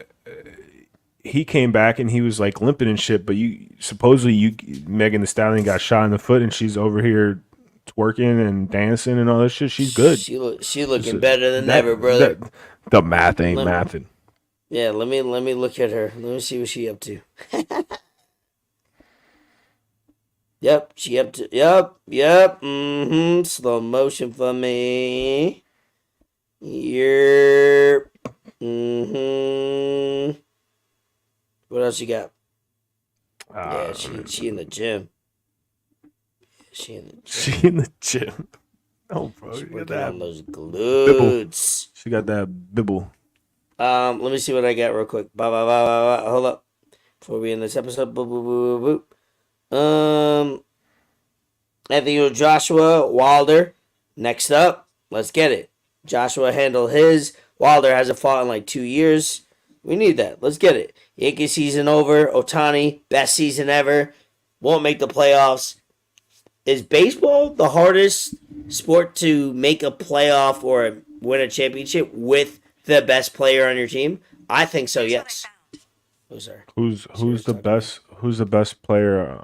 He came back and he was like limping and shit. But supposedly Megan Thee Stallion got shot in the foot and she's over here twerking and dancing and all that shit. She's good. She looking better than ever, brother. The math ain't mathing. Yeah, let me look at her. Let me see what she up to. Yep, she up to. Yep. Slow motion for me. Yep. What else you got? Yeah, she in the gym. She in the gym. Oh, bro. She working on those glutes. She got that bibble. Let me see what I got real quick. Hold up. Before we end this episode. Anthony Joshua Wilder. Next up. Let's get it. Joshua handled his. Wilder hasn't fought in like 2 years. We need that. Let's get it. Yankee season over. Ohtani, best season ever. Won't make the playoffs. Is baseball the hardest sport to make a playoff or win a championship with the best player on your team? I think so. Yes. Oh, sorry. Who's the best? Who's the best player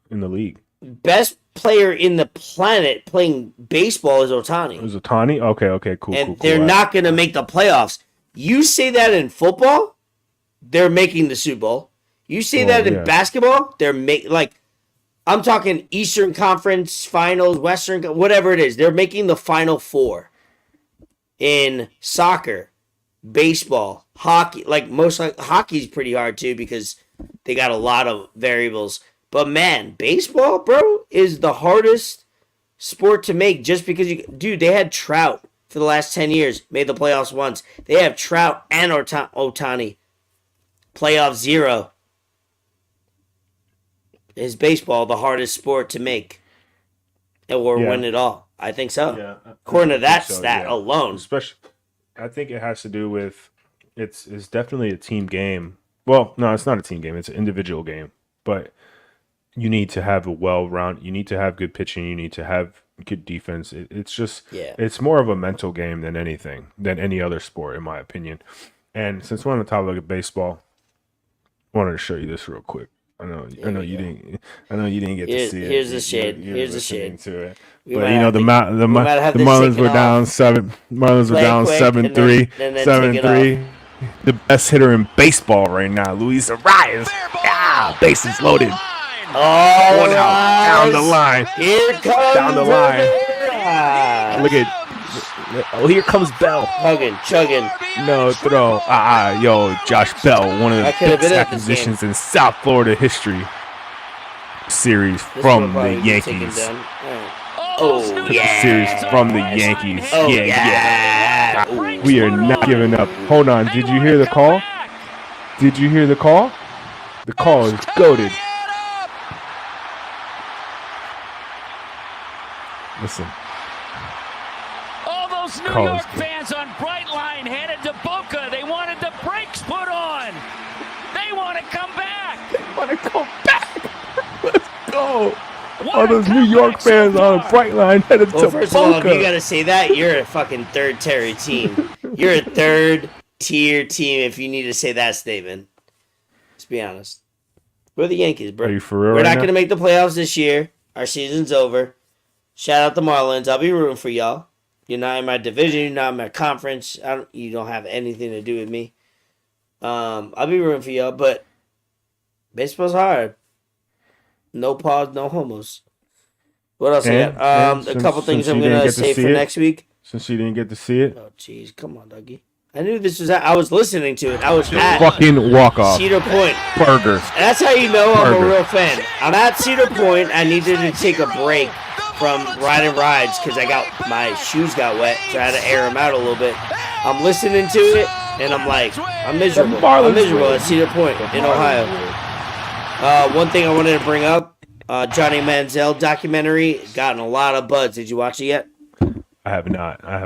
in the league? Best player in the planet playing baseball is Ohtani. Is Ohtani? Okay, cool. And they're not going to make the playoffs. You say that in football, they're making the Super Bowl. You say that in basketball, they're I'm talking Eastern Conference Finals, Western, whatever it is. They're making the Final Four. In soccer, baseball, hockey, hockey's pretty hard too because they got a lot of variables. But man, baseball, bro, is the hardest sport to make just because they had Trout for the last 10 years, made the playoffs once. They have Trout and Ohtani. Playoff 0. Is baseball the hardest sport to make or win it all? I think so. Yeah, according to that stat alone. Especially, I think it has to do with it's definitely a team game. Well, no, it's not a team game. It's an individual game. But you need to have you need to have good pitching. You need to have good defense. It's more of a mental game than any other sport, in my opinion. And since we're on the topic of baseball, I wanted to show you this real quick. I know you didn't get to see it. Here's the shade. Here's the shade. To it. But the Marlins were down 7. Marlins were down 7-3. 7-3. The best hitter in baseball right now, Luis Arias. Bases loaded. Oh, one out down the line. Here comes down the line. Look at. Oh, here comes Bell. Chugging. No throw. Yo, Josh Bell, one of the best acquisitions in South Florida history. Series from the Yankees. Oh, yeah. Series from the Yankees. Oh, yeah. We are not giving up. Hold on. Did you hear the call? The call is goated. Listen. Those New York fans on Brightline headed to Boca. They wanted the brakes put on. They want to come back. They want to come back. Let's go. All those New York fans on Brightline headed to Boca. First of all, if you got to say that, you're a fucking third-tier team. You're a third-tier team if you need to say that statement. Let's be honest. We're the Yankees, bro. Are you for real? We're not going to make the playoffs this year. Our season's over. Shout out the Marlins. I'll be rooting for y'all. You're not in my division. You're not in my conference. You don't have anything to do with me. I'll be rooting for y'all, but baseball's hard. No pause, no homos. What else I got? A couple things I'm going to say for next week. Since you didn't get to see it. Oh, jeez. Come on, Dougie. I knew this was I was listening to it. I was at fucking walk-off. Cedar Point. Burgers. And that's how you know I'm a real fan. I'm at Cedar Point. I needed to take a break from riding rides because my shoes got wet, so I had to air them out a little bit. I'm listening to it, and I'm like, I'm miserable. I'm miserable at Cedar Point in Ohio. One thing I wanted to bring up, Johnny Manziel documentary, gotten a lot of buzz. Did you watch it yet? I have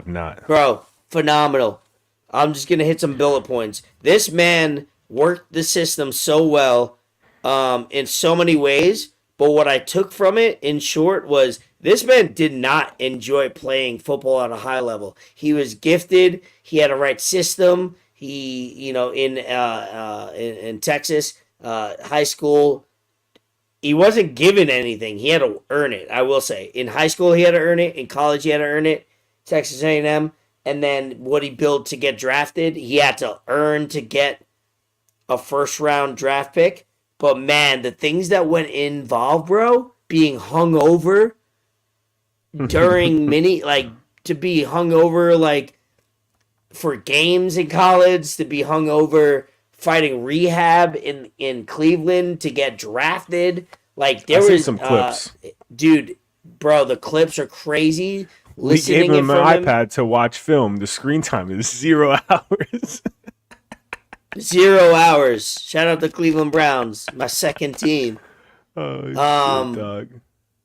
not. Bro, phenomenal. I'm just going to hit some bullet points. This man worked the system so well in so many ways, but what I took from it, in short, was this man did not enjoy playing football at a high level. He was gifted. He had a right system. He, in Texas, high school, he wasn't given anything. He had to earn it, I will say. In high school, he had to earn it. In college, he had to earn it. Texas A&M. And then what he built to get drafted, he had to earn to get a first-round draft pick. But, man, the things that went involved, bro, being hung over during to be hung over, for games in college, to be hung over fighting rehab in Cleveland to get drafted. There was some clips. Dude, bro, the clips are crazy. We gave him an iPad to watch film. The screen time is 0 hours. 0 hours. Shout out to Cleveland Browns, my second team. Oh, shit, dog.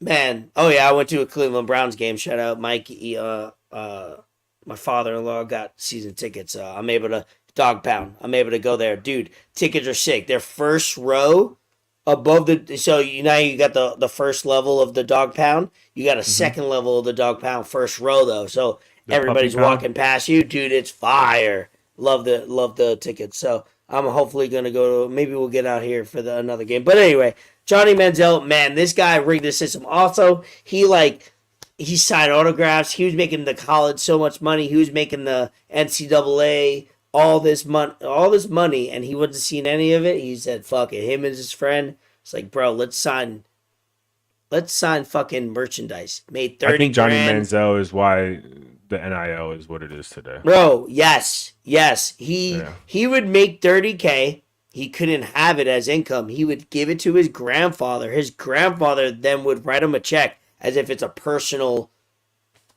Man. Oh, yeah, I went to a Cleveland Browns game. Shout out Mike. My father-in-law got season tickets. I'm able to dog pound. I'm able to go there. Dude, tickets are sick. They're first row above the... So, you got the first level of the dog pound. You got a second level of the dog pound, first row, though. So, everybody's walking past you. Dude, it's fire. Love the tickets. So, I'm hopefully going to go to... Maybe we'll get out here for another game. But anyway, Johnny Manziel, man, this guy rigged the system. Also, he signed autographs. He was making the college so much money. He was making the NCAA all this money, and he wasn't seeing any of it. He said, "Fuck it." Him and his friend, it's like, bro, let's sign fucking merchandise. Made 30. I think Johnny Manziel is why the NIL is what it is today. Bro, yes. He would make $30K. He couldn't have it as income. He would give it to his grandfather. His grandfather then would write him a check as if it's a personal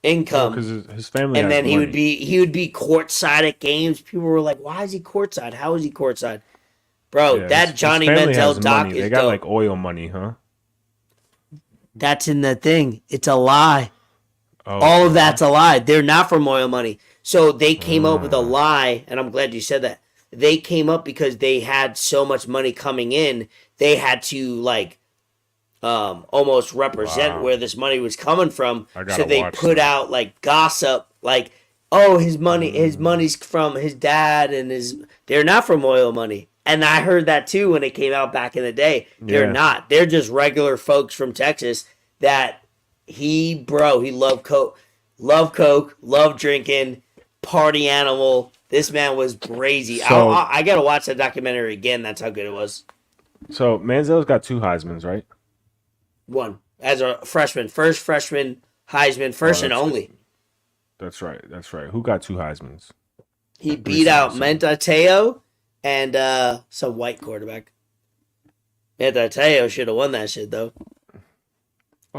income. Because his family. And then money. he would be courtside at games. People were like, "Why is he courtside? How is he courtside?" Bro, that Johnny Manziel doc is They got dope. oil money, huh? That's in the thing. It's a lie. Oh, all of that's a lie. They're not from oil money. So they came up with a lie, and I'm glad you said that. They came up because they had so much money coming in, they had to almost represent where this money was coming from. So they put out gossip, his money's from his dad and they're not from oil money. And I heard that too when it came out back in the day. They're not. They're just regular folks from Texas that he loved coke, loved drinking, party animal. This man was crazy. So, I got to watch that documentary again. That's how good it was. So Manziel's got 2 Heismans, right? One. As a freshman. First freshman Heisman. First and only. That's right. Who got 2 Heismans? He beat out Mentateo and some white quarterback. Mentateo should have won that shit, though.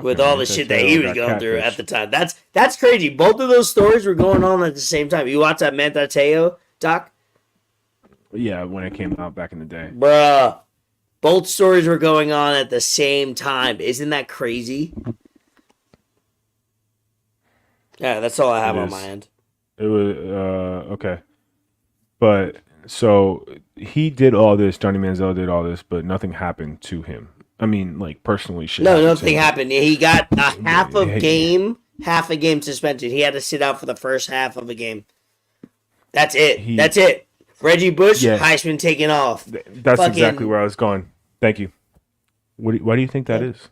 With all the shit that he was going through at the time. That's crazy. Both of those stories were going on at the same time. You watch that Mentateo doc? Yeah, when it came out back in the day. Bruh. Both stories were going on at the same time. Isn't that crazy? Yeah, that's all I have on my end. It was okay. But so he did all this. Johnny Manziel did all this, but nothing happened to him. I mean, like personally, shit. No, nothing happened. He got a half a game suspension. He had to sit out for the first half of a game. That's it. That's it. Reggie Bush, Heisman taken off. That's exactly where I was going. Thank you. Why do you think that is?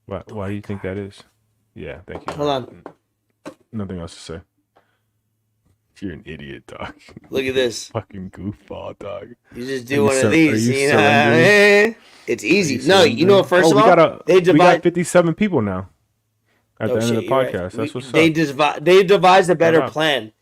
Why do you think that is? Yeah, thank you. Hold on. Nothing else to say. You're an idiot, dog. Look at this. Fucking goofball, dog. You just do one of these. You know, it's easy. No, you know what? First of all, we got 57 people now at the end of the podcast. Right. That's what's up. They devised a better plan.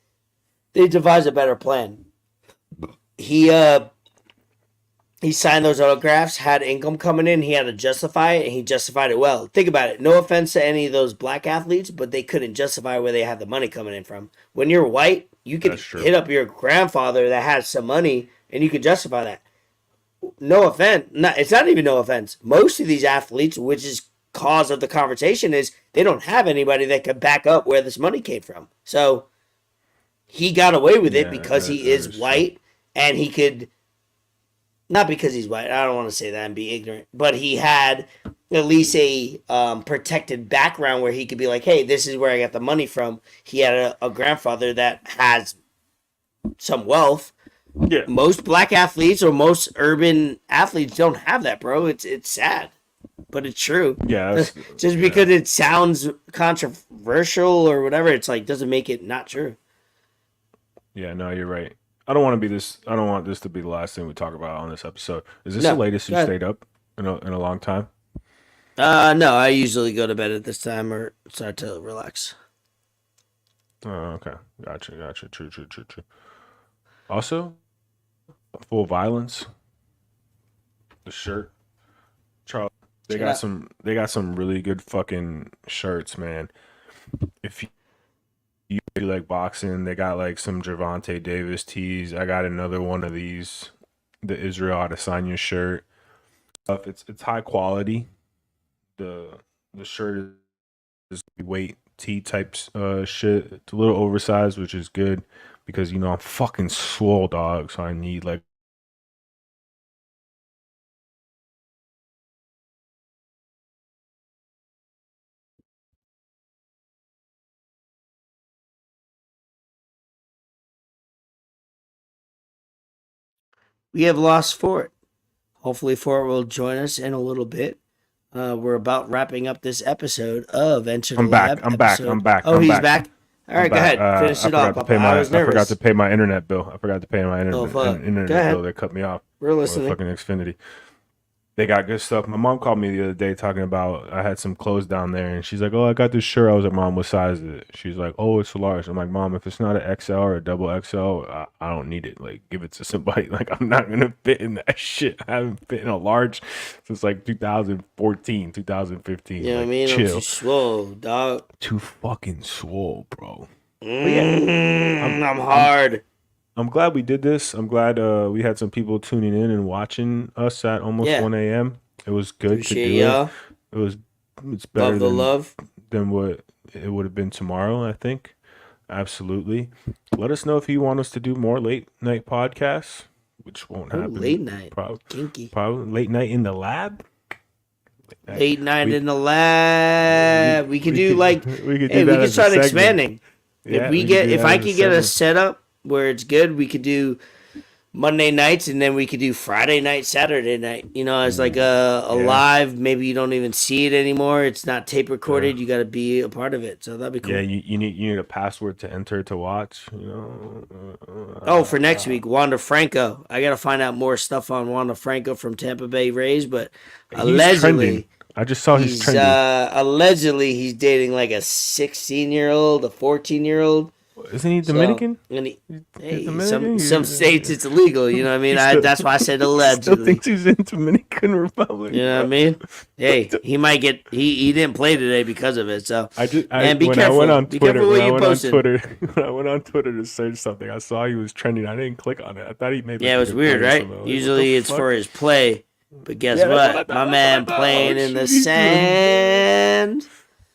He signed those autographs, had income coming in, he had to justify it, and he justified it well. Think about it. No offense to any of those black athletes, but they couldn't justify where they had the money coming in from. When you're white, you can hit up your grandfather that has some money, and you can justify that. No offense. It's not even no offense. Most of these athletes, which is cause of the conversation, is they don't have anybody that can back up where this money came from. So he got away with it because he is white, and he could... Not because he's white. I don't want to say that and be ignorant. But he had at least a protected background where he could be like, hey, this is where I got the money from. He had a grandfather that has some wealth. Yeah. Most black athletes or most urban athletes don't have that, bro. It's sad, but it's true. Yeah. Just because it sounds controversial or whatever, it's like doesn't make it not true. Yeah, no, you're right. I don't want this to be the last thing we talk about on this episode. Is this the latest you stayed up in a long time? No, I usually go to bed at this time or start to relax. Oh, okay. Gotcha. True. Also, Full Violence. The shirt. Charles, they got some really good fucking shirts, man. If you like boxing, they got like some Gervonta Davis tees. I got another one of these, the Israel Adesanya shirt. It's high quality. The shirt is weight tee types shit. It's a little oversized, which is good because I'm fucking swole, dog. So I need like We have lost Fort. Hopefully Fort will join us in a little bit. We're about wrapping up this episode of Enter the Lab. I'm back. Oh, he's back? All right, go ahead. Finish it off. I forgot to pay my internet bill. Internet bill. They cut me off. We're listening. Fucking Xfinity. They got good stuff. My mom called me the other day talking about I had some clothes down there, and she's like, "Oh, I got this shirt." I was like, "Mom, what size is it?" She's like, "Oh, it's a large." I'm like, "Mom, if it's not an XL or a double XL, I don't need it. Like, give it to somebody. Like, I'm not gonna fit in that shit. I haven't fit in a large since like 2014, 2015. Yeah, like, I mean, chill. I'm too swole, dog. Too fucking swole, bro. I'm hard. I'm glad we did this. I'm glad we had some people tuning in and watching us at almost 1 a.m. It was good to do it. It's better than what it would have been tomorrow, I think. Absolutely. Let us know if you want us to do more late night podcasts, which won't happen. Late night. Kinky. Probably late night in the lab. Late night in the lab. We could start expanding. Yeah, if I could get a setup where it's good, we could do Monday nights and then we could do Friday night, Saturday night. As like a live. Maybe you don't even see it anymore. It's not tape recorded. You got to be a part of it. So that'd be cool. Yeah, you need a password to enter to watch. For next week, Wander Franco. I got to find out more stuff on Wander Franco from Tampa Bay Rays, but allegedly. I just saw his trending. Allegedly, he's dating like a 16-year-old, a 14-year-old. Isn't he Dominican? Some states it's illegal. You know what I mean? That's why I said allegedly. Still thinks he's in Dominican Republic. You know what I mean? Hey, he might get. He didn't play today because of it. So be careful. I went on Twitter to search something, I saw he was trending. I didn't click on it. I thought he maybe. Yeah, it was weird, right? Usually it's for his play, but guess what? My man playing in the sand.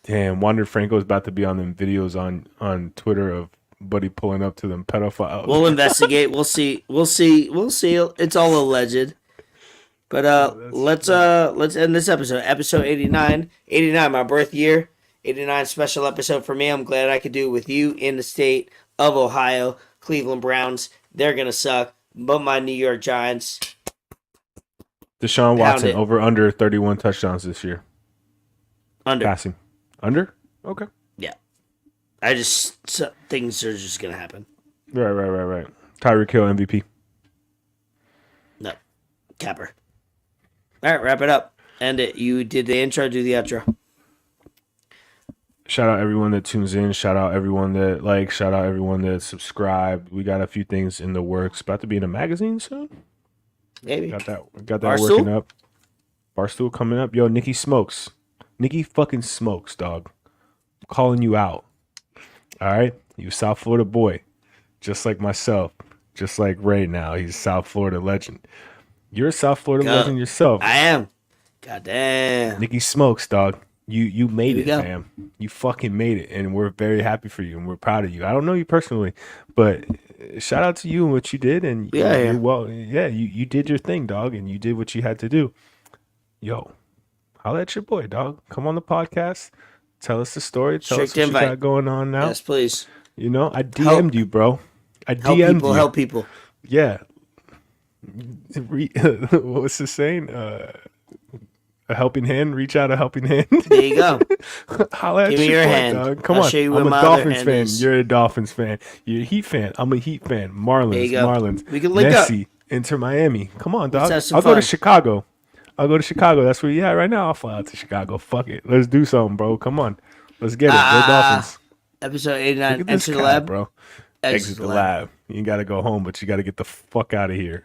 Damn, Wander Franco's about to be on them videos on Twitter of Buddy pulling up to them pedophiles. We'll investigate. We'll see. It's all alleged. But let's end this episode 89. 89, my birth year. 89 special episode for me. I'm glad I could do it with you in the state of Ohio. Cleveland Browns, they're gonna suck. But my New York Giants. Deshaun Watson over under 31 touchdowns this year. Under. Passing. Under? Okay. Yeah. Things are just gonna happen. Right. Tyreek Hill MVP. No. Capper. All right, wrap it up. End it. You did the intro, do the outro. Shout out everyone that tunes in. Shout out everyone that likes. Shout out everyone that subscribed. We got a few things in the works. About to be in a magazine soon. Maybe. Got that Barstool? working up. Barstool coming up. Yo, Nikki Smokes. Nikki fucking Smokes, dog. I'm calling you out. All right? You South Florida boy. Just like myself. Just like Ray now. He's a South Florida legend. You're a South Florida legend yourself. I am. Goddamn. Nikki Smokes, dog. You made it, go. fam. You fucking made it, and we're very happy for you, and we're proud of you. I don't know you personally, but shout out to you and what you did, and you did your thing, dog, and you did what you had to do. Yo, holla at your boy, dog. Come on the podcast, tell us the story, tell us what you got going on now. Yes, please. You know, I DM'd you, bro. I DM'd you. Help people. Yeah. What was the saying? A helping hand, reach out a helping hand. There you go. Holla at Give me your hand. Dog. Come I'll on. show you I'm where a my Dolphins other fan. hand is. You're a Dolphins fan. You're a Heat fan. I'm a Heat fan. Marlins. We can link Messi, up. Inter Miami. Come on, dog. have some I'll go to fun. Chicago. That's where you at right now. I'll fly out to Chicago. Fuck it. Let's do something, bro. Come on. Let's get it. Go Dolphins. Episode 89. Look at this Enter the guy, lab. bro. Exit the lab. You got to go home, but you got to get the fuck out of here.